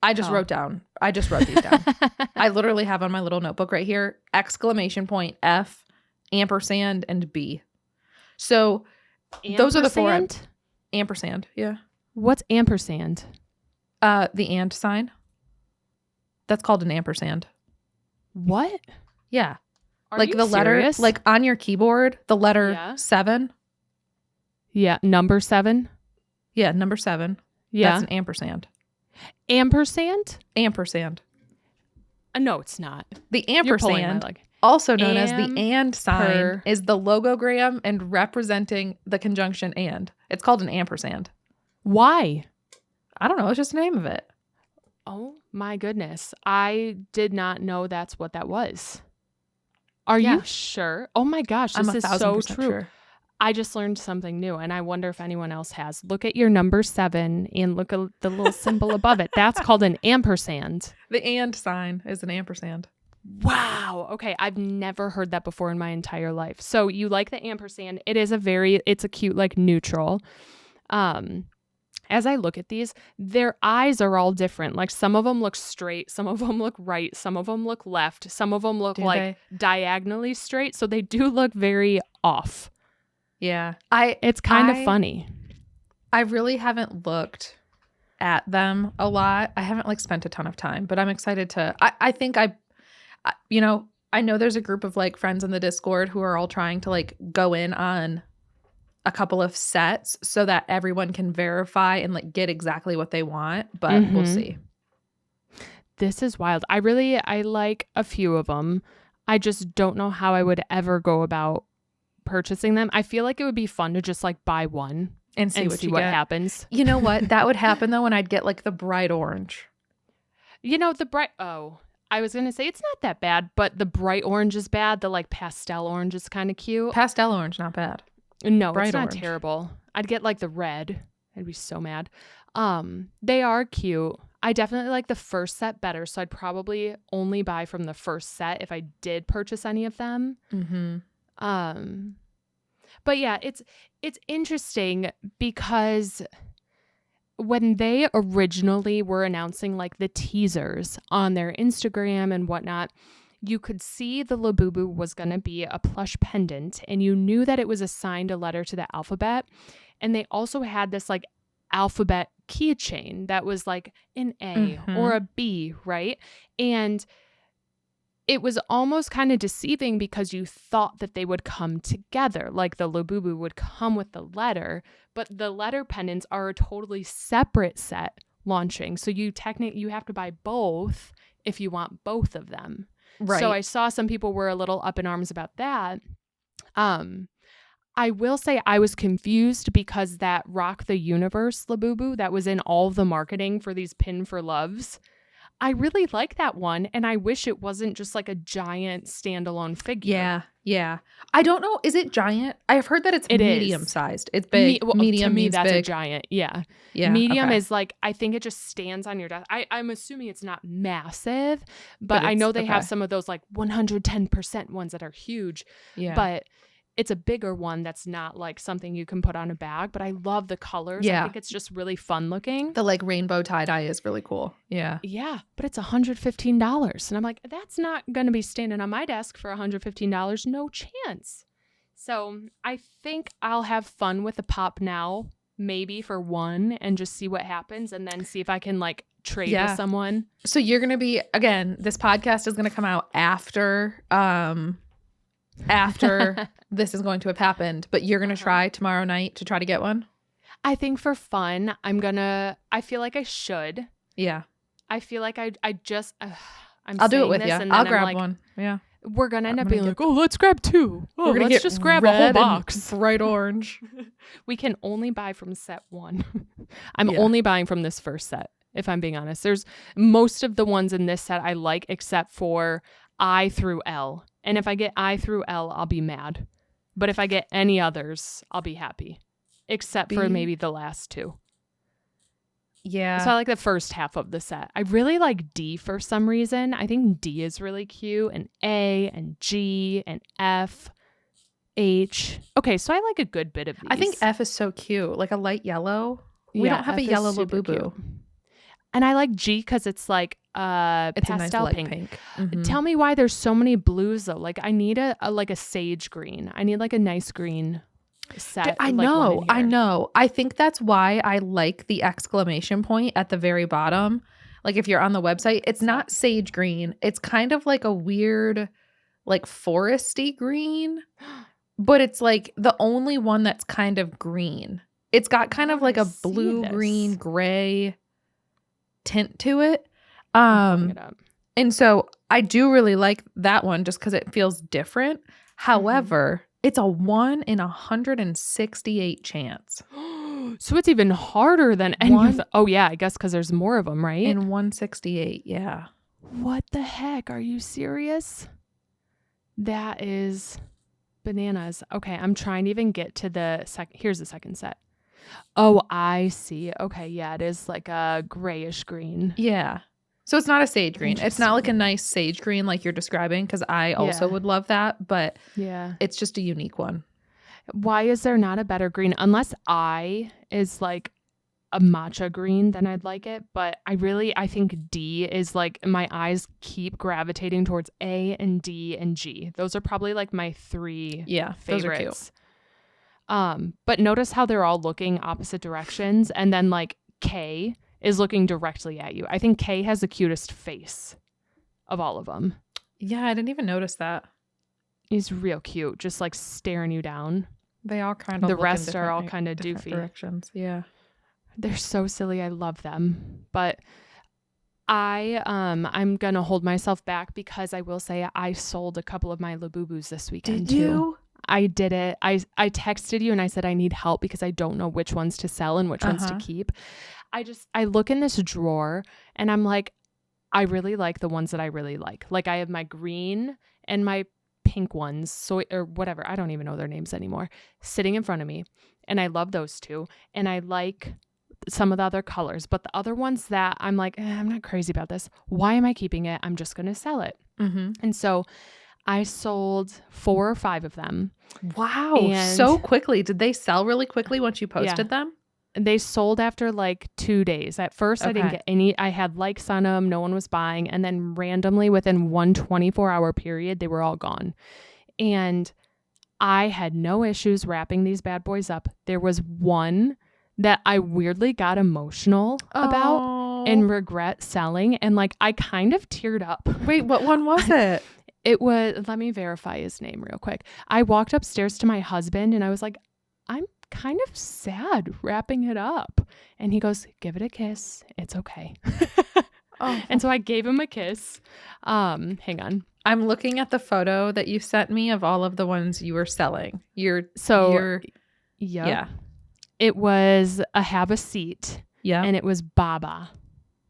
I just wrote these down. I literally have on my little notebook right here, exclamation point, F, ampersand, and B. So those are the 4. Ampersand, yeah. What's ampersand? The and sign. That's called an ampersand. What? Yeah. Are like you the serious? letter, like on your keyboard, the letter 7. Yeah, number 7. Yeah, number 7. Yeah. That's an ampersand. Ampersand? Ampersand. No, it's not. The ampersand, also known as the and sign, is the logogram and representing the conjunction and. It's called an ampersand. Why? I don't know. It's just the name of it. Oh my goodness. I did not know that's what that was. Are you sure? Oh my gosh, this is so true. Sure. I just learned something new, and I wonder if anyone else has. Look at your number 7 and look at the little symbol above it. That's called an ampersand. The and sign is an ampersand. Wow. Okay. I've never heard that before in my entire life. So you like the ampersand. It's a cute, like, neutral. As I look at these, their eyes are all different. Like, some of them look straight, some of them look right, some of them look left, some of them look diagonally straight. So they do look very off. Yeah. It's kind of funny. I really haven't looked at them a lot. I haven't like spent a ton of time, but I'm excited to, I think I know there's a group of like friends in the Discord who are all trying to like go in on a couple of sets so that everyone can verify and like get exactly what they want, but we'll see. This is wild. I like a few of them. I just don't know how I would ever go about purchasing them. I feel like it would be fun to just like buy one and see what happens. You know what? That would happen though when I'd get like the bright orange. I was going to say it's not that bad, but the bright orange is bad. The like pastel orange is kind of cute. Pastel orange, not bad. No, bright it's not orange. Terrible. I'd get like the red. I'd be so mad. They are cute. I definitely like the first set better, so I'd probably only buy from the first set if I did purchase any of them. But yeah, it's interesting because when they originally were announcing like the teasers on their Instagram and whatnot, you could see the Labubu was going to be a plush pendant, and you knew that it was assigned a letter to the alphabet. And they also had this like alphabet keychain that was like an A or a B, right? And it was almost kind of deceiving because you thought that they would come together, like the Labubu would come with the letter, but the letter pendants are a totally separate set launching. So you have to buy both if you want both of them. Right. So I saw some people were a little up in arms about that. I will say I was confused because that Rock the Universe Labubu that was in all the marketing for these Pin for Loves, I really like that one, and I wish it wasn't just like a giant standalone figure. Yeah. I don't know. Is it giant? I've heard that it's medium-sized. It's big. Medium to me, means that's big. A giant. Yeah. Medium is like, I think it just stands on your desk. I'm assuming it's not massive, but I know they have some of those like 110% ones that are huge. Yeah. But it's a bigger one that's not like something you can put on a bag, but I love the colors. Yeah. I think it's just really fun looking. The like rainbow tie-dye is really cool. Yeah. Yeah, but it's $115. And I'm like, that's not going to be standing on my desk for $115. No chance. So I think I'll have fun with the Pop Now, maybe for one, and just see what happens and then see if I can like trade with someone. So you're going to be, again, this podcast is going to come out after this is going to have happened, but you're going to try tomorrow night to try to get one? I think for fun, I feel like I should. Yeah. I feel like I'll do it with you. I'll grab one. Yeah. We're going to end up being like, oh, let's grab two. Oh, let's just grab a whole box. Bright orange. We can only buy from set one. I'm only buying from this first set, if I'm being honest. There's most of the ones in this set I like, except for I through L. And if I get I through L, I'll be mad. But if I get any others, I'll be happy. Except for maybe the last two. Yeah. So I like the first half of the set. I really like D for some reason. I think D is really cute. And A and G and F, H. Okay, so I like a good bit of these. I think F is so cute. Like a light yellow. We don't have F a yellow Labubu. And I like G because it's like it's pastel a nice pink. Tell me why there's so many blues though. Like I need a sage green. I need like a nice green set. I know. I think that's why I like the exclamation point at the very bottom. Like if you're on the website, it's not sage green. It's kind of like a weird, like foresty green, but it's like the only one that's kind of green. It's got kind of like a blue, green, gray tint to it. And so I do really like that one just because it feels different. However, it's a 1 in 168 chance. So it's even harder than any of the. Oh yeah, I guess because there's more of them, right? In 168, yeah. What the heck? Are you serious? That is bananas. Okay, I'm trying to even get to the second. Here's the second set. Oh, I see. Okay, yeah, it is like a grayish green. Yeah. So it's not a sage green. It's not like a nice sage green like you're describing, because I also would love that, but it's just a unique one. Why is there not a better green? Unless I is like a matcha green, then I'd like it. But I think D is like, my eyes keep gravitating towards A and D and G. Those are probably like my three favorites. Those are cute. But notice how they're all looking opposite directions, and then like K is looking directly at you. I think K has the cutest face of all of them. Yeah, I didn't even notice that. He's real cute, just like staring you down. They all kind of the rest are all kind of doofy directions. Yeah, they're so silly. I love them, but I'm gonna hold myself back because I will say I sold a couple of my Labubus this weekend. Did you? I did it. I texted you and I said I need help because I don't know which ones to sell and which ones to keep. I look in this drawer and I'm like, I really like the ones that I really like. Like I have my green and my pink ones, or whatever, I don't even know their names anymore, sitting in front of me. And I love those two. And I like some of the other colors, but the other ones that I'm like, I'm not crazy about this. Why am I keeping it? I'm just going to sell it. And so I sold 4 or 5 of them. Wow. So quickly. Did they sell really quickly once you posted them? They sold after like 2 days. At first, I didn't get any. I had likes on them. No one was buying. And then randomly within 24-hour period, they were all gone. And I had no issues wrapping these bad boys up. There was one that I weirdly got emotional about and regret selling. And like, I kind of teared up. Wait, what one was it? It was, let me verify his name real quick. I walked upstairs to my husband and I was like, I'm kind of sad wrapping it up. And he goes, give it a kiss. It's okay. And so I gave him a kiss. Hang on. I'm looking at the photo that you sent me of all of the ones you were selling. Yeah. It was a Have a Seat. Yeah. And it was Baba,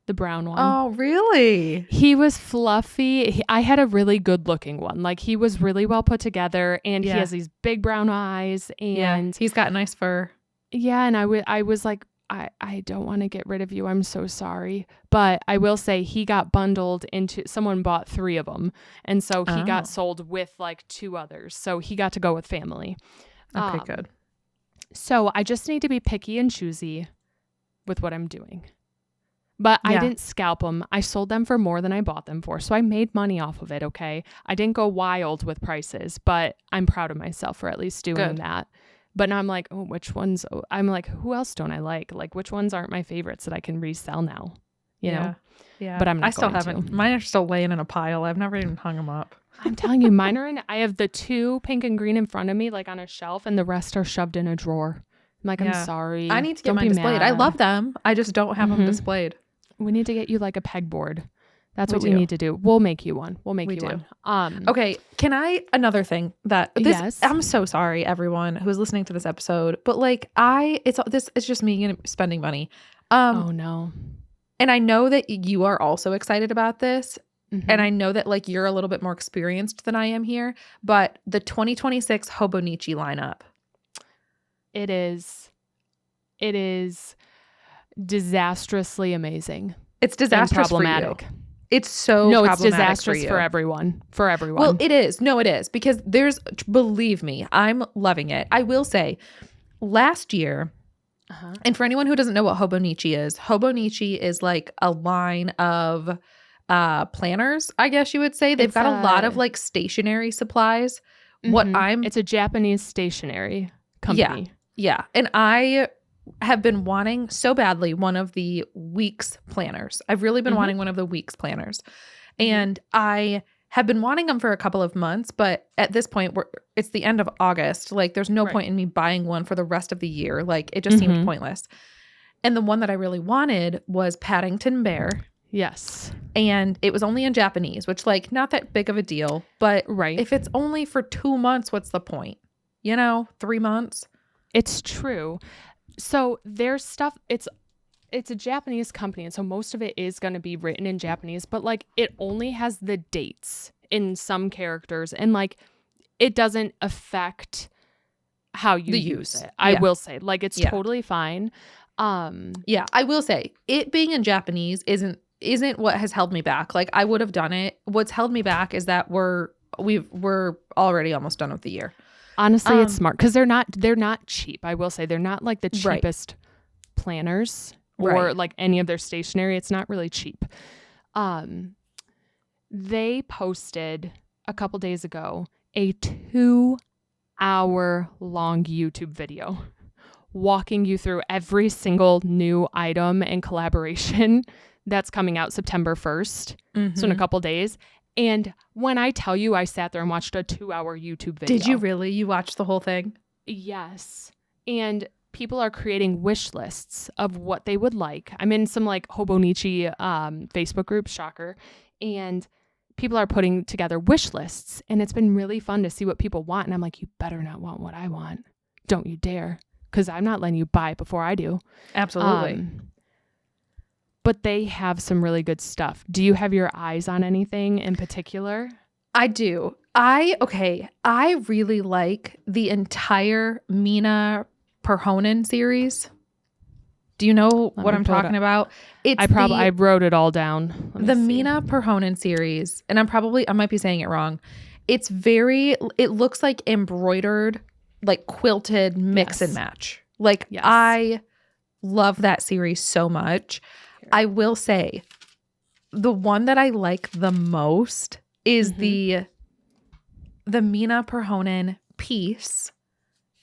the brown one. Oh, really? He was fluffy. I had a really good looking one. Like, he was really well put together, and he has these big brown eyes, and he's got nice fur. Yeah. And I was like, I don't want to get rid of you. I'm so sorry. But I will say he got bundled into, someone bought 3 of them. And so he got sold with like 2 others. So he got to go with family. Okay, good. So I just need to be picky and choosy with what I'm doing. But I didn't scalp them. I sold them for more than I bought them for. So I made money off of it, okay? I didn't go wild with prices, but I'm proud of myself for at least doing that. But now I'm like, oh, which ones? I'm like, who else don't I like? Like, which ones aren't my favorites that I can resell now? You know? Yeah. But I'm not I still going haven't. to. Mine are still laying in a pile. I've never even hung them up. I'm telling you, mine are in, I have the 2 pink and green in front of me, like on a shelf, and the rest are shoved in a drawer. I'm like, I'm sorry. I need to get mine displayed. I love them. I just don't have them displayed. We need to get you like a pegboard. That's what we need to do. We'll make you one. One. Okay. Another thing that I'm so sorry, everyone who's listening to this episode, but like it's just me spending money. Oh no. And I know that you are also excited about this. And I know that like you're a little bit more experienced than I am here, but the 2026 Hobonitchi lineup. It is disastrously amazing. It's disastrous problematic. For you. It's so problematic. It's disastrous for everyone. Well, it is. No, it is, because believe me, I'm loving it. I will say, last year, and for anyone who doesn't know what Hobonitchi is like a line of planners, I guess you would say. They've got a lot of like stationery supplies. It's a Japanese stationery company. Yeah. And I have been wanting so badly one of the weeks planners. I've really been wanting one of the weeks planners. And I have been wanting them for a couple of months, but at this point it's the end of August. Like, there's no point in me buying one for the rest of the year. Like, it just seemed pointless. And the one that I really wanted was Paddington Bear. Yes. And it was only in Japanese, which, like, not that big of a deal, but if it's only for 2 months, what's the point? 3 months? It's true. So there's stuff, it's a Japanese company, and so most of it is going to be written in Japanese, but like it only has the dates in some characters, and like it doesn't affect how you use it. I will say, like, it's totally fine. I will say it being in Japanese isn't what has held me back. Like, I would have done it. What's held me back is that we're already almost done with the year. Honestly, it's smart because they're not cheap. I will say they're not like the cheapest planners or like any of their stationery. It's not really cheap. They posted a couple days ago a 2-hour-long YouTube video walking you through every single new item and collaboration that's coming out September 1st. So in a couple days. And when I tell you, I sat there and watched a 2-hour YouTube video. Did you really? You watched the whole thing? Yes. And people are creating wish lists of what they would like. I'm in some like Hobonitchi Facebook group, shocker. And people are putting together wish lists. And it's been really fun to see what people want. And I'm like, you better not want what I want. Don't you dare. Because I'm not letting you buy it before I do. Absolutely. But they have some really good stuff. Do you have your eyes on anything in particular? I do. I really like the entire Mina Perhonen series. Do you know what I'm talking about? I wrote it all down. The Mina Perhonen series, and I might be saying it wrong. It looks like embroidered, like quilted mix and match. Like, I Love that series so much. Here. I will say the one that I like the most is the Mina Perhonen Peace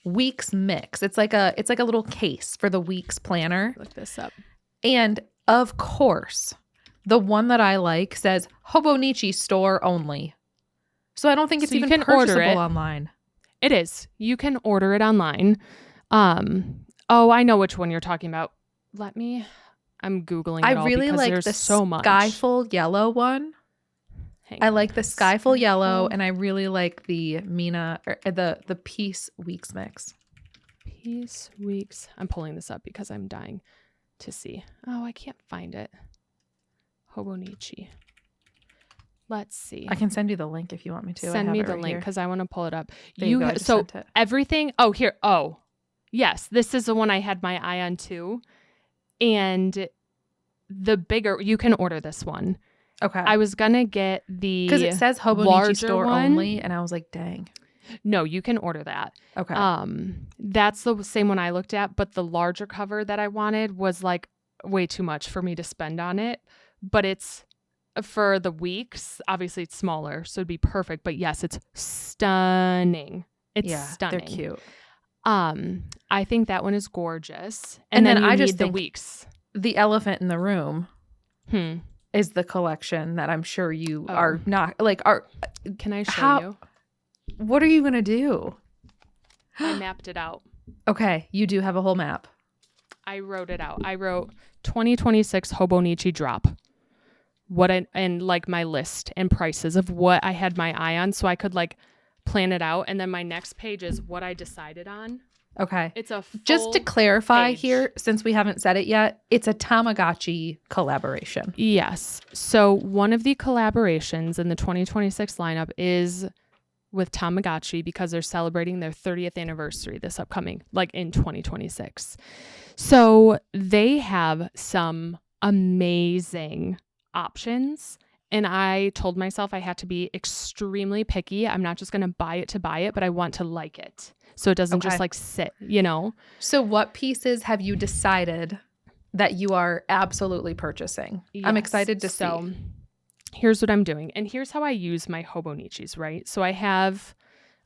Weeks Mix. It's like a little case for the week's planner. Look this up. And of course, the one that I like says Hobonitchi store only. So I don't think it's even purchasable online. It is. You can order it online. I know which one you're talking about. I'm Googling it all really like there's the so much. Skyful yellow one. I like the Skyful yellow, and I really like the Mina, or the Peace Weeks Mix. Peace Weeks. I'm pulling this up because I'm dying to see. Oh, I can't find it. Hobonitchi. Let's see. I can send you the link if you want me to. Send me the link because I want to pull it up. So everything. Oh, here. Oh, yes. This is the one I had my eye on too. And the bigger, you can order this one. Okay. I was going to get because it says Hobonitchi store only. And I was like, dang. No, you can order that. Okay. That's the same one I looked at. But the larger cover that I wanted was like way too much for me to spend on it. But it's for the weeks. Obviously, it's smaller. So it'd be perfect. But yes, it's stunning. It's stunning. They're cute. I think that one is gorgeous. And then I just think the weeks. The elephant in the room is the collection that I'm sure you are not like. Can I show you? What are you gonna do? I mapped it out. Okay, you do have a whole map. I wrote it out. I wrote 2026 Hobonitchi drop. And like my list and prices of what I had my eye on, so I could like plan it out. And then my next page is what I decided on. Okay. It's a just to clarify here, since we haven't said it yet, it's a Tamagotchi collaboration. Yes. So one of the collaborations in the 2026 lineup is with Tamagotchi because they're celebrating their 30th anniversary this upcoming, like in 2026. So they have some amazing options. And I told myself I had to be extremely picky. I'm not just going to buy it, but I want to like it. So it doesn't just like sit, you know? So what pieces have you decided that you are absolutely purchasing? Yes. I'm excited to see. Here's what I'm doing. And here's how I use my Hobonichis, right? So I have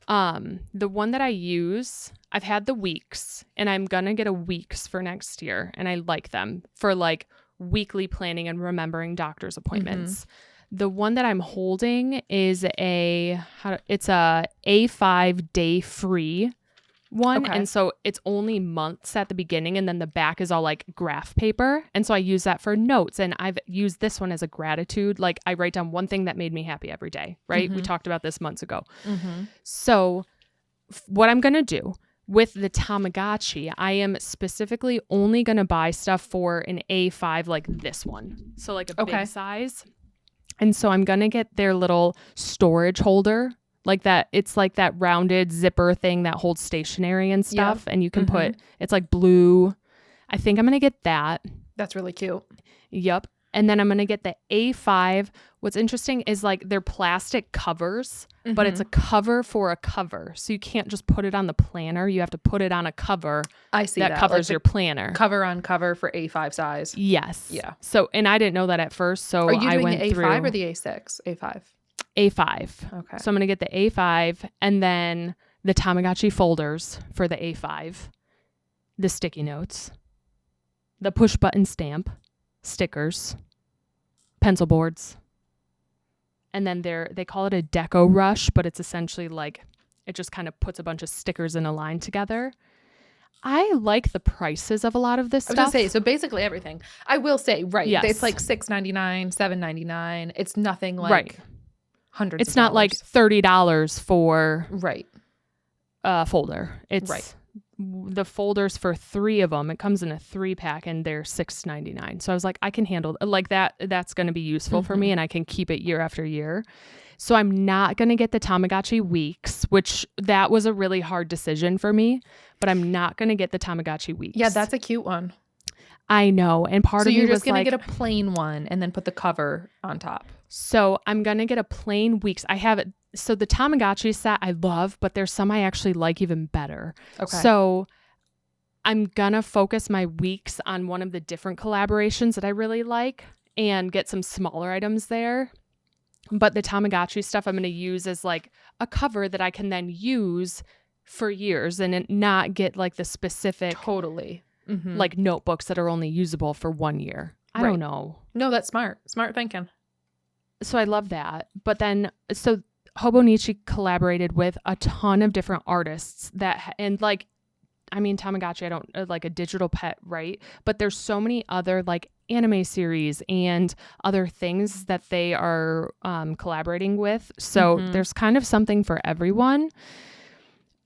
the one that I use, I've had the weeks, and I'm going to get a weeks for next year. And I like them for like weekly planning and remembering doctor's appointments. The one that I'm holding is it's a A5 day free one. Okay. And so it's only months at the beginning, and then the back is all like graph paper. And so I use that for notes, and I've used this one as a gratitude. Like I write down one thing that made me happy every day, right? We talked about this months ago. So what I'm going to do with the Tamagotchi, I am specifically only going to buy stuff for an A5 like this one. So like a big size. And so I'm going to get their little storage holder like that. It's like that rounded zipper thing that holds stationery and stuff. Yep. And you can put, it's like blue. I think I'm going to get that. That's really cute. Yep. And then I'm going to get the A5. What's interesting is like they're plastic covers, but it's a cover for a cover. So you can't just put it on the planner. You have to put it on a cover. I see that covers like your planner. Cover on cover for A5 size. Yes. Yeah. So, and I didn't know that at first. So are you doing the A5 or the A6? A5. A5. Okay. So I'm going to get the A5 and then the Tamagotchi folders for the A5, the sticky notes, the push button stamp, stickers, pencil boards. And then they call it a deco rush, but it's essentially like it just kind of puts a bunch of stickers in a line together. I like the prices of a lot of this stuff. I was going to say, so basically everything. I will say, right, yes. It's like $6.99, $7.99. It's nothing like hundreds It's of not dollars. like $30 for a folder. It's the folders for 3 of them. It comes in a 3-pack and they're $6.99. So I was like, I can handle like that. That's going to be useful for me and I can keep it year after year. So I'm not going to get the Tamagotchi weeks, which that was a really hard decision for me, but I'm not going to get the Tamagotchi weeks. Yeah, that's a cute one. I know. And part of me was like, so you're just going to get a plain one and then put the cover on top. So I'm going to get a plain weeks. I have it. So the Tamagotchi set I love, but there's some I actually like even better. Okay. So I'm gonna focus my weeks on one of the different collaborations that I really like and get some smaller items there. But the Tamagotchi stuff I'm gonna use as like a cover that I can then use for years and not get like the specific Totally. Mm-hmm. like notebooks that are only usable for 1 year. I don't know. No, that's smart. Smart thinking. So I love that. But then, so Hobonitchi collaborated with a ton of different artists and like, I mean, Tamagotchi, I don't like a digital pet, right? But there's so many other like anime series and other things that they are collaborating with. So there's kind of something for everyone.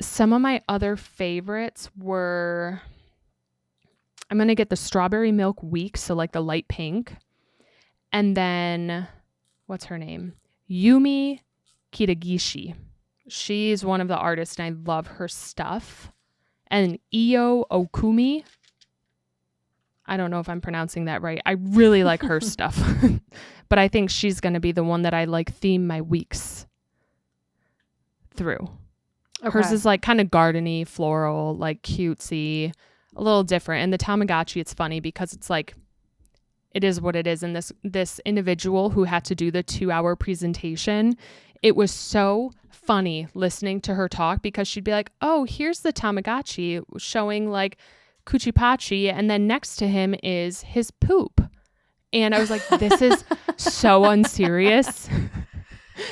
Some of my other favorites were, I'm going to get the Strawberry Milk Week, so like the light pink. And then, what's her name? Yumi Kitagishi. She's one of the artists, and I love her stuff. And Io Okumi. I don't know if I'm pronouncing that right. I really like her stuff. But I think she's going to be the one that I like theme my weeks through. Okay. Hers is like kind of gardeny, floral, like cutesy, a little different. And the Tamagotchi, it's funny because it's like, it is what it is. And this individual who had to do the 2-hour presentation, it was so funny listening to her talk because she'd be like, oh, here's the Tamagotchi showing like Kuchipachi, and then next to him is his poop. And I was like, this is so unserious.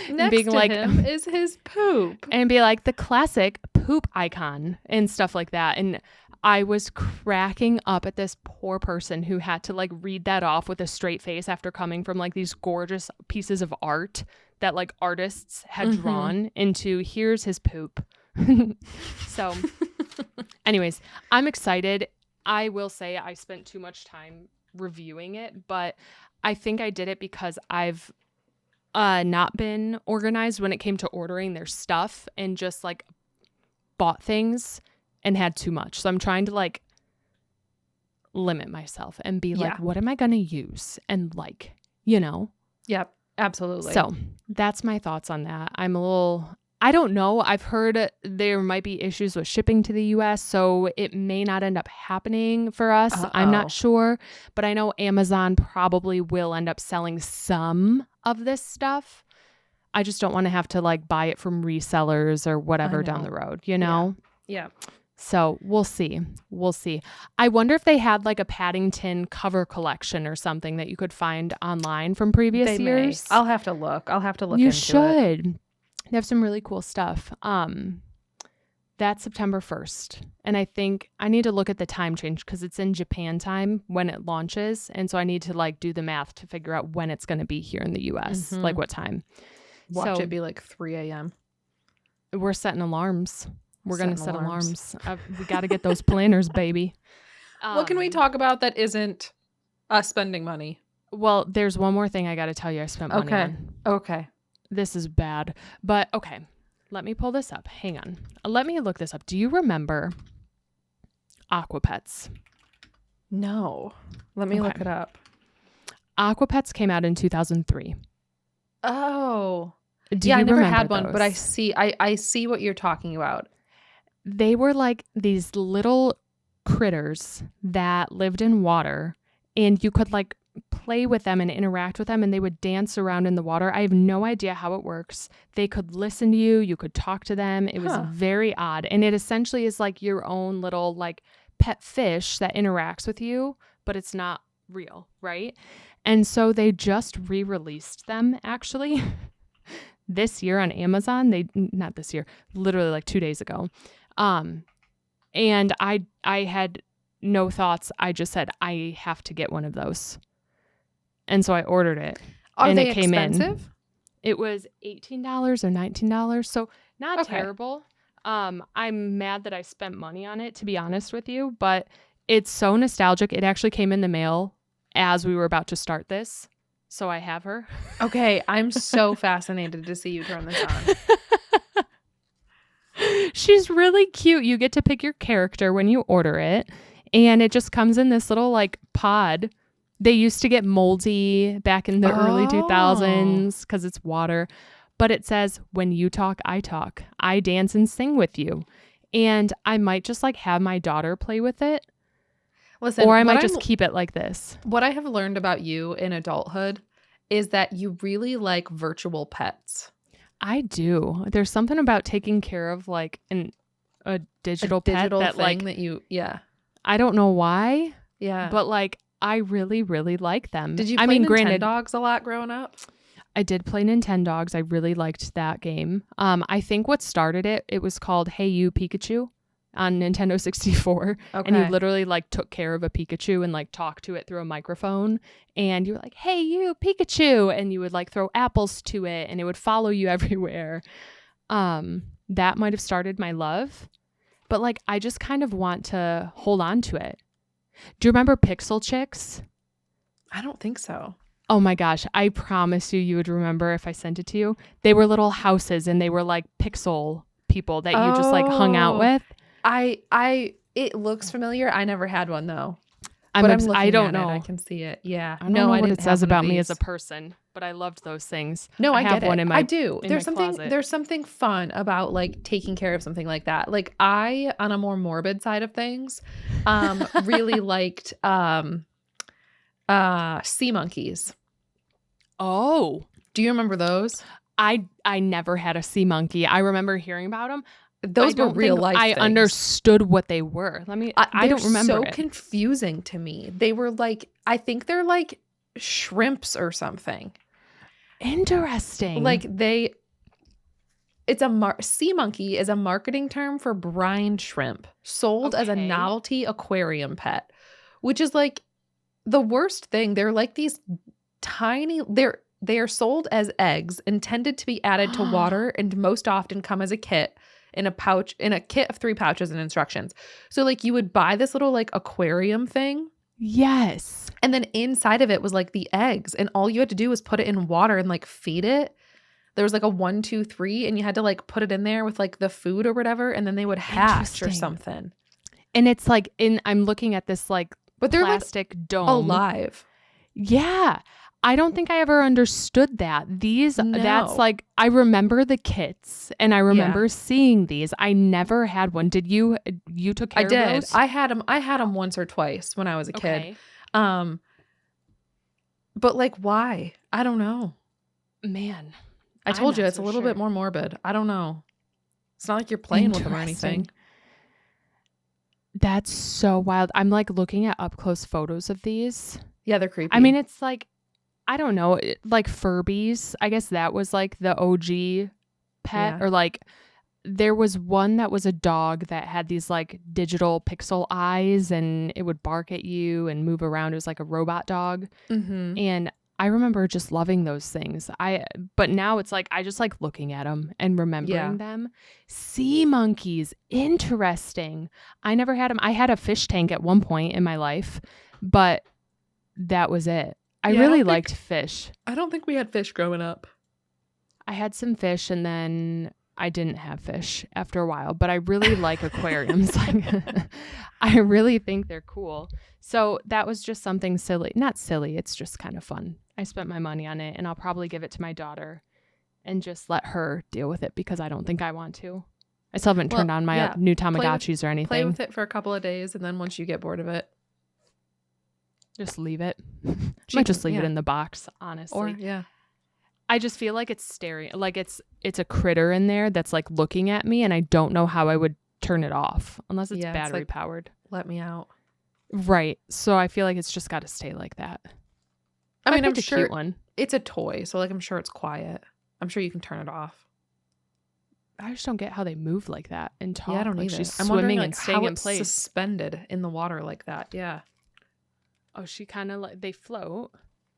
Next being to like, him is his poop. And be like the classic poop icon and stuff like that. And I was cracking up at this poor person who had to like read that off with a straight face after coming from like these gorgeous pieces of art that like artists had drawn into here's his poop. So anyways, I'm excited. I will say I spent too much time reviewing it, but I think I did it because I've not been organized when it came to ordering their stuff and just like bought things and had too much. So I'm trying to like limit myself and be like, what am I going to use? And like, you know? Yep, absolutely. So that's my thoughts on that. I don't know. I've heard there might be issues with shipping to the US, so it may not end up happening for us. I'm not sure, but I know Amazon probably will end up selling some of this stuff. I just don't want to have to like buy it from resellers or whatever down the road, you know? Yeah. So we'll see. We'll see. I wonder if they had like a Paddington cover collection or something that you could find online from previous years. I'll have to look. into it. You should. They have some really cool stuff. That's September 1st. And I think I need to look at the time change because it's in Japan time when it launches. And so I need to like do the math to figure out when it's going to be here in the US, like what time. Watch it be like 3 a.m. We're setting alarms. We're going to set alarms. We got to get those planners, baby. What can we talk about that isn't us spending money? Well, there's one more thing I got to tell you I spent money on. Okay. This is bad. But okay, let me pull this up. Hang on. Let me look this up. Do you remember Aquapets? No. Let me look it up. Aquapets came out in 2003. Oh. Do you I never remember had one, those? but I see what you're talking about. They were like these little critters that lived in water, and you could like play with them and interact with them, and they would dance around in the water. I have no idea how it works. They could listen to you. You could talk to them. It was very odd. And it essentially is like your own little like pet fish that interacts with you, but it's not real, right? And so they just re-released them actually this year on Amazon. Not this year, literally like 2 days ago. And I had no thoughts. I just said, I have to get one of those. And so I ordered it. And it came expensive? It was $18 or $19. So not terrible. I'm mad that I spent money on it, to be honest with you, but it's so nostalgic. It actually came in the mail as we were about to start this. So I have her. Okay. I'm so fascinated to see you turn this on. She's really cute. You get to pick your character when you order it, and it just comes in this little like pod. They used to get moldy back in the early 2000s because it's water, but it says, when you talk, I talk. I dance and sing with you. And I might just like have my daughter play with it. Listen, or I might just keep it like this. What I have learned about you in adulthood is that you really like virtual pets. I do. There's something about taking care of like a digital pet that thing like that you, yeah. I don't know why. Yeah. But like I really, really like them. Did you play Nintendogs a lot growing up? I did play Nintendogs. I really liked that game. I think what started it was called Hey You Pikachu on Nintendo 64. Okay. And you literally like took care of a Pikachu and like talked to it through a microphone. And you were like, hey, you Pikachu. And you would like throw apples to it and it would follow you everywhere. That might have started my love. But like, I just kind of want to hold on to it. Do you remember Pixel Chicks? I don't think so. Oh my gosh, I promise you would remember if I sent it to you. They were little houses and they were like pixel people that you just like hung out with. It looks familiar. I never had one though. I don't know. I can see it. Yeah. I don't know what it says about me as a person, but I loved those things. No, I have get one it. in my I do. closet. There's something fun about like taking care of something like that. Like I, on a more morbid side of things, really liked sea monkeys. Oh, do you remember those? I never had a sea monkey. I remember hearing about them. Those were real life I things. Understood what they were. I don't remember. So confusing to me. They were like, I think they're like shrimps or something. Interesting. Like sea monkey is a marketing term for brine shrimp sold as a novelty aquarium pet, which is like the worst thing. They're like these tiny, they are sold as eggs intended to be added to water and most often come as a kit in a kit of 3 pouches and instructions. So like you would buy this little like aquarium thing. Yes. And then inside of it was like the eggs and all you had to do was put it in water and like feed it. There was like a 1, 2, 3 and you had to like put it in there with like the food or whatever and then they would hatch or something. And it's like I'm looking at this like but they're plastic like dome. Alive. Yeah. I don't think I ever understood that. That's like, I remember the kits and I remember seeing these. I never had one. Did you took care of those? I had them once or twice when I was a kid. But like, why? I don't know. Man. I told you it's a little bit more morbid. I don't know. It's not like you're playing with them or anything. That's so wild. I'm like looking at up close photos of these. Yeah, they're creepy. I mean, it's like, I don't know, like Furbies. I guess that was like the OG pet or like there was one that was a dog that had these like digital pixel eyes and it would bark at you and move around. It was like a robot dog. Mm-hmm. And I remember just loving those things. But now it's like, I just like looking at them and remembering them. Sea monkeys. Interesting. I never had them. I had a fish tank at one point in my life, but that was it. I really liked fish. I don't think we had fish growing up. I had some fish and then I didn't have fish after a while, but I really like aquariums. I really think they're cool. So that was just something silly. Not silly. It's just kind of fun. I spent my money on it and I'll probably give it to my daughter and just let her deal with it because I don't think I want to. I still haven't turned on my new Tamagotchis or anything. Play with it for a couple of days and then once you get bored of it, just leave it. Might just leave it in the box, honestly. Or I just feel like it's staring, like it's a critter in there that's like looking at me, and I don't know how I would turn it off unless it's battery powered. Let me out. Right. So I feel like it's just got to stay like that. I mean, I'm sure cute one. It's a toy, so like I'm sure it's quiet. I'm sure you can turn it off. I just don't get how they move like that and talk. Yeah, I don't like either. She's swimming and staying in place, suspended in the water like that. Yeah. Oh, she kind of like, they float.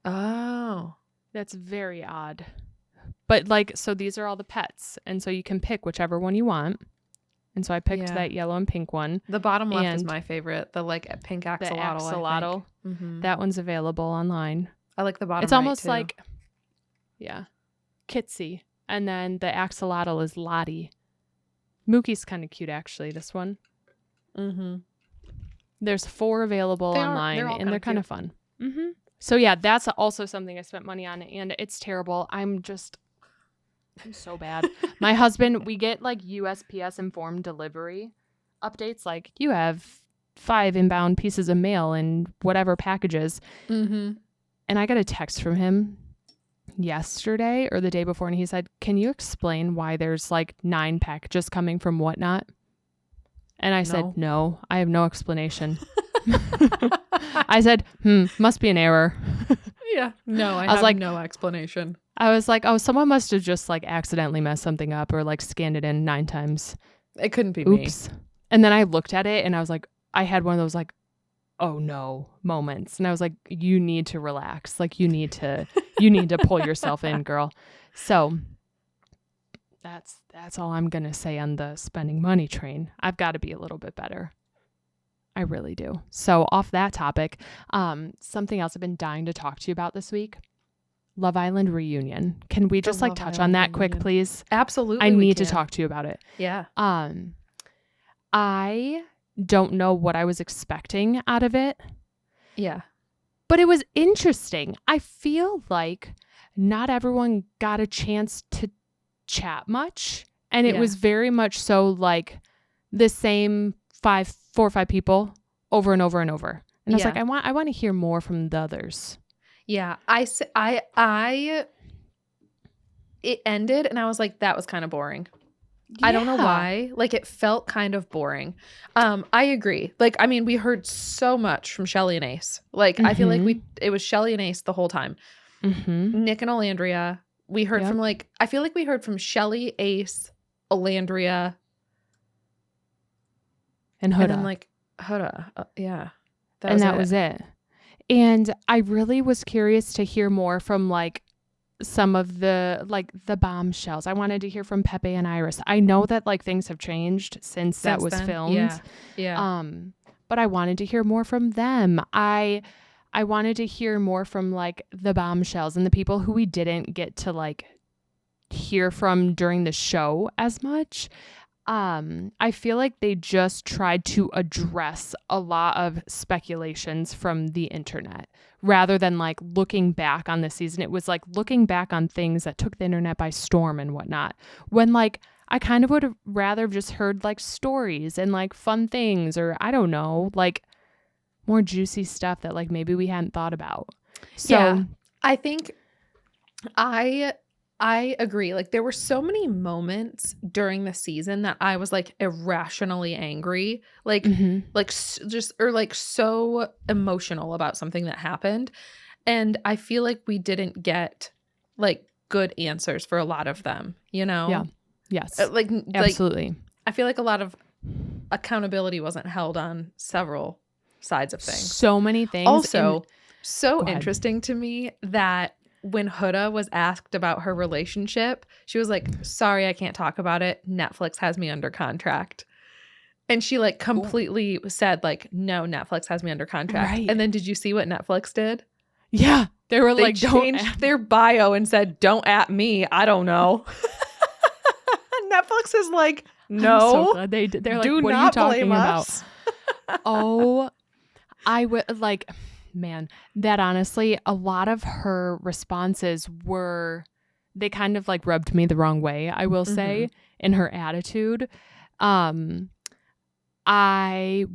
Oh. That's very odd. But like, so these are all the pets. And so you can pick whichever one you want. And so I picked that yellow and pink one. The bottom left is my favorite. The like pink axolotl. The axolotl. Mm-hmm. That one's available online. I like the bottom. It's almost like, Kitsy. And then the axolotl is Lottie. Mookie's kind of cute, actually, this one. Mm-hmm. There's 4 available online, and they're kind of fun. Mm-hmm. So yeah, that's also something I spent money on, and it's terrible. I'm so bad. My husband, we get like USPS informed delivery, updates like, you have 5 inbound pieces of mail and whatever packages. Mm-hmm. And I got a text from him yesterday or the day before, and he said, can you explain why there's like 9 packages coming from Whatnot? And I said, no, I have no explanation. I said, must be an error. Yeah. No, I have like, no explanation. I was like, oh, someone must have just like accidentally messed something up or like scanned it in 9 times. It couldn't be Oops. me. And then I looked at it and I was like, I had one of those like, oh no moments. And I was like, you need to relax. Like you need to pull yourself in, girl. So that's all I'm going to say on the spending money train. I've got to be a little bit better. I really do. So off that topic, something else I've been dying to talk to you about this week. Love Island reunion. Can we just like touch on that quick, please? Absolutely. I need to talk to you about it. Yeah. I don't know what I was expecting out of it. Yeah. But it was interesting. I feel like not everyone got a chance to chat much. And it was very much so like the same 4 or 5 people over and over and over. And I was like, I want to hear more from the others. Yeah. It ended and I was like, that was kind of boring. Yeah. I don't know why. Like it felt kind of boring. I agree. Like, I mean, we heard so much from Shelly and Ace. Like, I feel like it was Shelly and Ace the whole time. Nick and Alandria. We heard from I feel like we heard from Shelly, Ace, Alandria. And Huda. And then like Huda. Yeah. That was it. And I really was curious to hear more from like some of the bombshells. I wanted to hear from Pepe and Iris. I know that like things have changed since that was filmed. Yeah. But I wanted to hear more from them. I wanted to hear more from like the bombshells and the people who we didn't get to like hear from during the show as much. I feel like they just tried to address a lot of speculations from the internet rather than like looking back on the season. It was like looking back on things that took the internet by storm and whatnot. When like I kind of would have rather have just heard like stories and like fun things or I don't know, like more juicy stuff that like maybe we hadn't thought about. So yeah, I think I agree. Like there were so many moments during the season that I was like irrationally angry, like so emotional about something that happened. And I feel like we didn't get like good answers for a lot of them, you know? Yeah. Yes. Absolutely. I feel like a lot of accountability wasn't held on several sides of things. So many things. Also, so interesting to me that when Huda was asked about her relationship, she was like, sorry, I can't talk about it. Netflix has me under contract. And she like completely said like, no, Netflix has me under contract. Right. And then did you see what Netflix did? Yeah. They changed their bio and said, don't at me. I don't know. Netflix is like, no. I'm so glad they did. They're like, what are you talking about? Oh, I would like... Man, that honestly, a lot of her responses they kind of like rubbed me the wrong way, I will say, in her attitude. I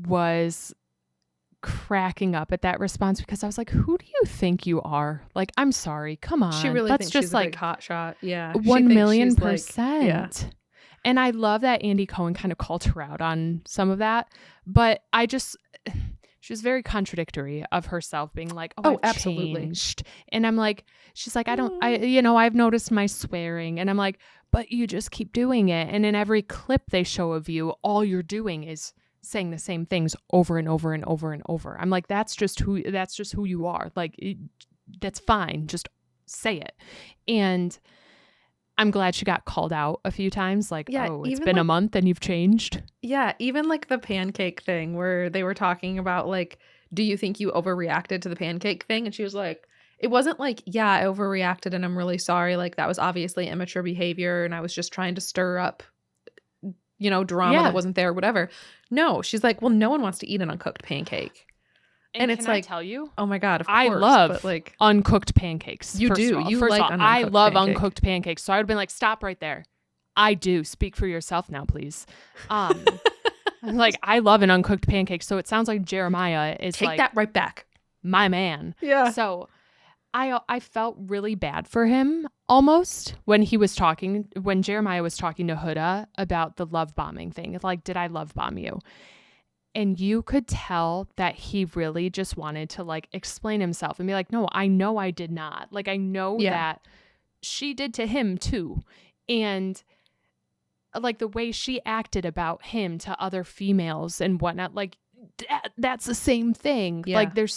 was cracking up at that response because I was like, who do you think you are? Like, I'm sorry. Come on. She really thinks she's like a big hot shot. Yeah. 1,000,000%. Like, yeah. And I love that Andy Cohen kind of called her out on some of that. But she was very contradictory of herself being like, I've absolutely changed. And I'm like, she's like, I've noticed my swearing. And I'm like, but you just keep doing it. And in every clip they show of you, all you're doing is saying the same things over and over and over and over. I'm like, that's just who you are. Like, that's fine. Just say it. And I'm glad she got called out a few times. Like, it's been a month and you've changed. Yeah. Even like the pancake thing where they were talking about like, do you think you overreacted to the pancake thing? And she was like, it wasn't like, yeah, I overreacted and I'm really sorry. Like that was obviously immature behavior. And I was just trying to stir up, drama that wasn't there or whatever. No, she's like, well, no one wants to eat an uncooked pancake. And it's like, I tell you, oh my God, of course. I love but like uncooked pancakes. You do. I love uncooked pancakes. So I would have been like, stop right there. I do. Speak for yourself now, please. Like, I love an uncooked pancake. So it sounds like Jeremiah is Take like that right back. my man. Yeah. So I felt really bad for him almost when Jeremiah was talking to Huda about the love bombing thing. Like, did I love bomb you? And you could tell that he really just wanted to like explain himself and be like, no, I know I did not. Like, I know that she did to him too. And like the way she acted about him to other females and whatnot, like that's the same thing. Yeah. Like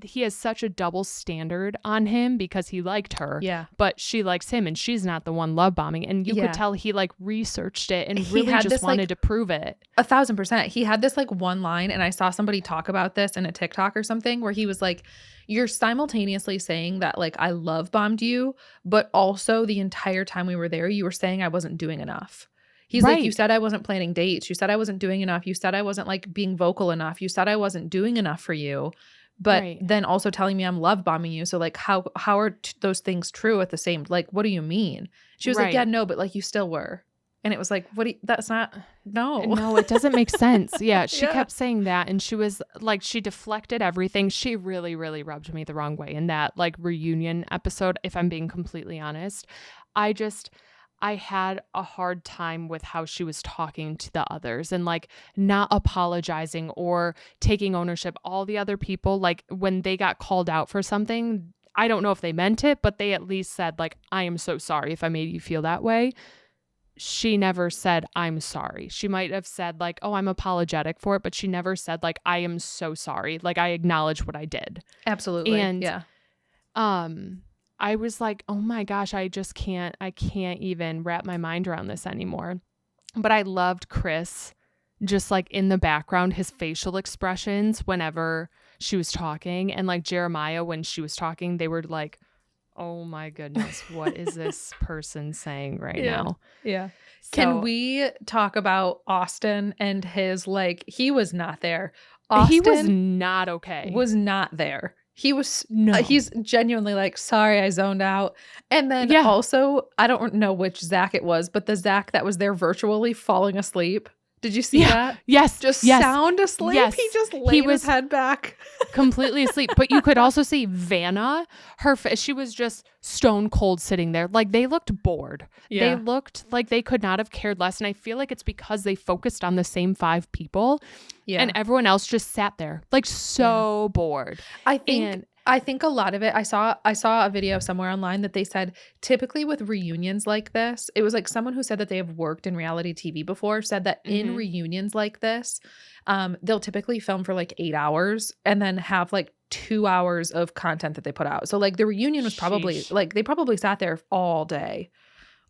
he has such a double standard on him because he liked her, but she likes him and she's not the one love bombing. And you could tell he like researched it and he really just wanted to prove it. 1,000%. He had this like one line, and I saw somebody talk about this in a TikTok or something where he was like, you're simultaneously saying that like I love bombed you, but also the entire time we were there, you were saying I wasn't doing enough. He's like, you said I wasn't planning dates. You said I wasn't doing enough. You said I wasn't like being vocal enough. You said I wasn't doing enough for you, but then also telling me I'm love bombing you. So like, how are those things true at the same? Like, what do you mean? She was like, yeah, no, but like you still were. And it was like, that's not, no, it doesn't make sense. Yeah. She kept saying that. And she was like, she deflected everything. She really, really rubbed me the wrong way in that like reunion episode. If I'm being completely honest, I had a hard time with how she was talking to the others and like not apologizing or taking ownership. All the other people, like when they got called out for something, I don't know if they meant it, but they at least said like, I am so sorry if I made you feel that way. She never said, I'm sorry. She might have said like, oh, I'm apologetic for it, but she never said like, I am so sorry. Like I acknowledge what I did. Absolutely. And I was like, oh my gosh, I can't even wrap my mind around this anymore. But I loved Chris just like in the background, his facial expressions whenever she was talking. And like Jeremiah, when she was talking, they were like, oh my goodness, what is this person saying right now? Yeah. So, can we talk about Austin and his like, he was not there. Austin he was not okay. Was not there. He was, he's genuinely like, sorry, I zoned out. And then also, I don't know which Zach it was, but the Zach that was there virtually falling asleep. Did you see that? Yes. Just sound asleep. Yes. He just laid his head back. Completely asleep. But you could also see Vanna, she was just stone cold sitting there. Like they looked bored. Yeah. They looked like they could not have cared less. And I feel like it's because they focused on the same 5 people. Yeah. And everyone else just sat there like so bored. I think a lot of it, I saw a video somewhere online that they said typically with reunions like this, it was like someone who said that they have worked in reality TV before said that in reunions like this, they'll typically film for like 8 hours and then have like 2 hours of content that they put out. So like the reunion was probably like, they probably sat there all day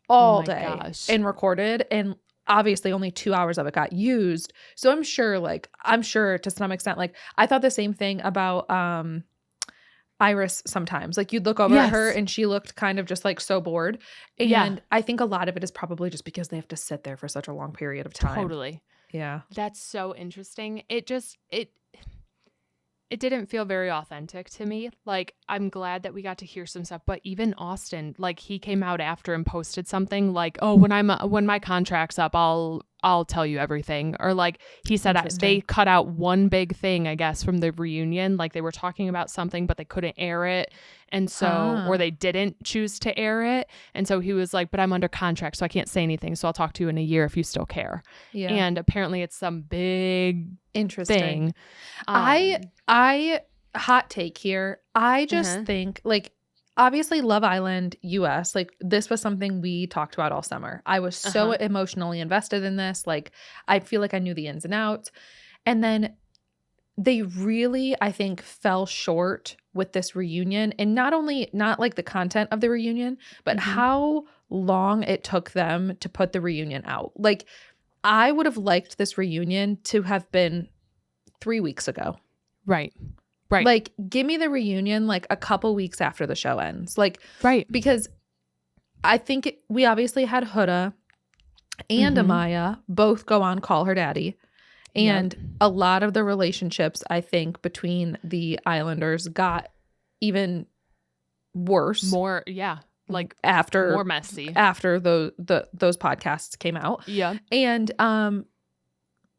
and recorded, and obviously only 2 hours of it got used. So I'm sure to some extent, like I thought the same thing about, Iris sometimes. Like you'd look over at her and she looked kind of just like so bored. And I think a lot of it is probably just because they have to sit there for such a long period of time. Totally. Yeah. That's so interesting. It didn't feel very authentic to me. Like, I'm glad that we got to hear some stuff, but even Austin, like he came out after and posted something like, oh, when my contract's up, I'll tell you everything. Or like he said, they cut out one big thing, I guess, from the reunion. Like they were talking about something, but they couldn't air it. And so, or they didn't choose to air it. And so he was like, but I'm under contract, so I can't say anything. So I'll talk to you in a year if you still care. Yeah. And apparently it's some big interesting thing. I hot take here. I just think like, obviously Love Island US, like this was something we talked about all summer. I was so emotionally invested in this. Like I feel like I knew the ins and outs. And then they really, I think, fell short with this reunion. And not like the content of the reunion, but how long it took them to put the reunion out. Like I would have liked this reunion to have been 3 weeks ago. Right. Like, give me the reunion like a couple weeks after the show ends. Like, because I think we obviously had Huda and Amaya both go on Call Her Daddy. And a lot of the relationships, I think, between the Islanders got even worse. More messy. After those podcasts came out. Yeah. And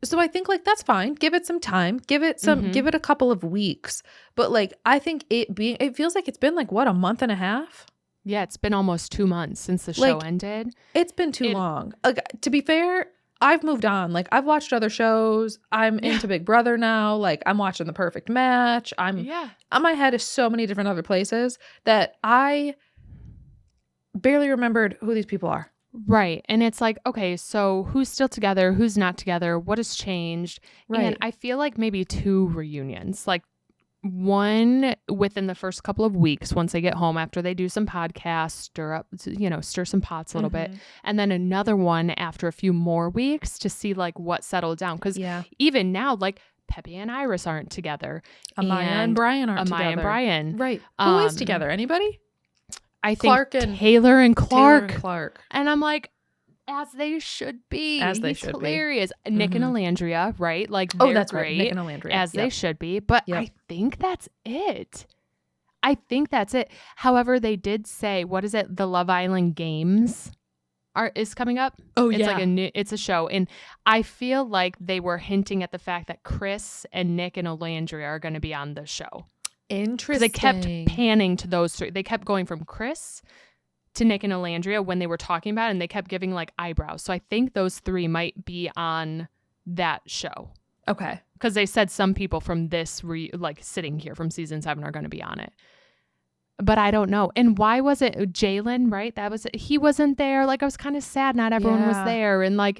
So I think like that's fine. Give it some time. Give it a couple of weeks. But like I think it feels like it's been like what, a month and a half? Yeah, it's been almost 2 months since the show ended. It's been too long. Like, to be fair, I've moved on. Like I've watched other shows. I'm into Big Brother now. Like I'm watching The Perfect Match. My head is so many different other places that I barely remembered who these people are. Right. And it's like, okay, so who's still together? Who's not together? What has changed? Right. And I feel like maybe 2 reunions, like one within the first couple of weeks once they get home after they do some podcasts, stir some pots a little bit. And then another one after a few more weeks to see like what settled down. Because even now, like Pepe and Iris aren't together. Amaya and Brian aren't together. Amaya and Brian. Right. Who is together? Anybody? I think Taylor and Clark. And I'm like, as they should be. He's hilarious. Nick and Alandria, right? Like, that's right. Nick and Alandria. As they should be. But I think that's it. However, they did say, what is it? The Love Island Games is coming up. Oh, it's like it's a show. And I feel like they were hinting at the fact that Chris and Nick and Alandria are going to be on the show. Interesting. They kept panning to those 3. They kept going from Chris to Nick and Alandria when they were talking about it, and they kept giving like eyebrows. So I think those 3 might be on that show. Okay. Because they said some people from this, sitting here from season 7 are going to be on it. But I don't know. And why was it Jalen, right? He wasn't there. Like I was kind of sad not everyone was there. And like,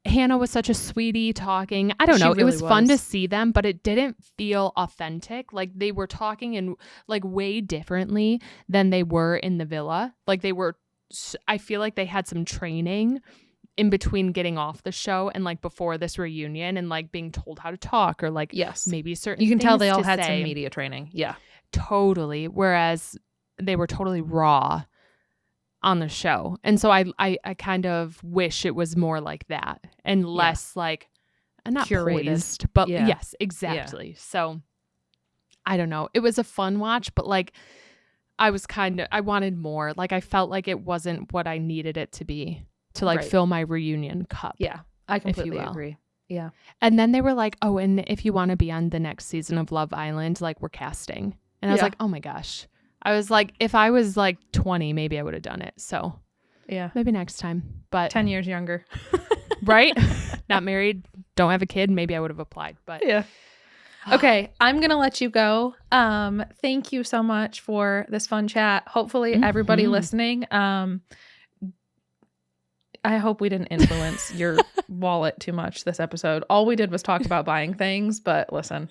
Hannah was such a sweetie talking. I don't know. Really it was fun to see them, but it didn't feel authentic. Like they were talking in like way differently than they were in the villa. Like I feel like they had some training in between getting off the show and like before this reunion and like being told how to talk or like maybe certain you can tell they all had some media training. Yeah, totally. Whereas they were totally raw on the show. And so I kind of wish it was more like that and less like not curated, poised, but yes, exactly. Yeah. So I don't know. It was a fun watch, but like I wanted more. Like I felt like it wasn't what I needed it to be to like fill my reunion cup. Yeah, I completely agree. Yeah. And then they were like, oh, and if you want to be on the next season of Love Island, like we're casting. And I was like, oh my gosh. I was like, if I was like 20, maybe I would have done it. So maybe next time. But 10 years younger. Right? Not married, don't have a kid. Maybe I would have applied. But okay, I'm going to let you go. Thank you so much for this fun chat. Hopefully everybody listening, I hope we didn't influence your wallet too much this episode. All we did was talk about buying things, but listen.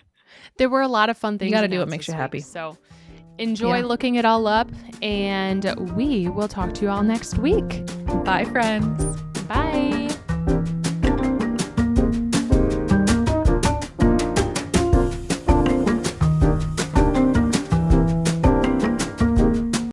There were a lot of fun things. You got to do what makes you happy. So enjoy looking it all up, and we will talk to you all next week. Bye, friends.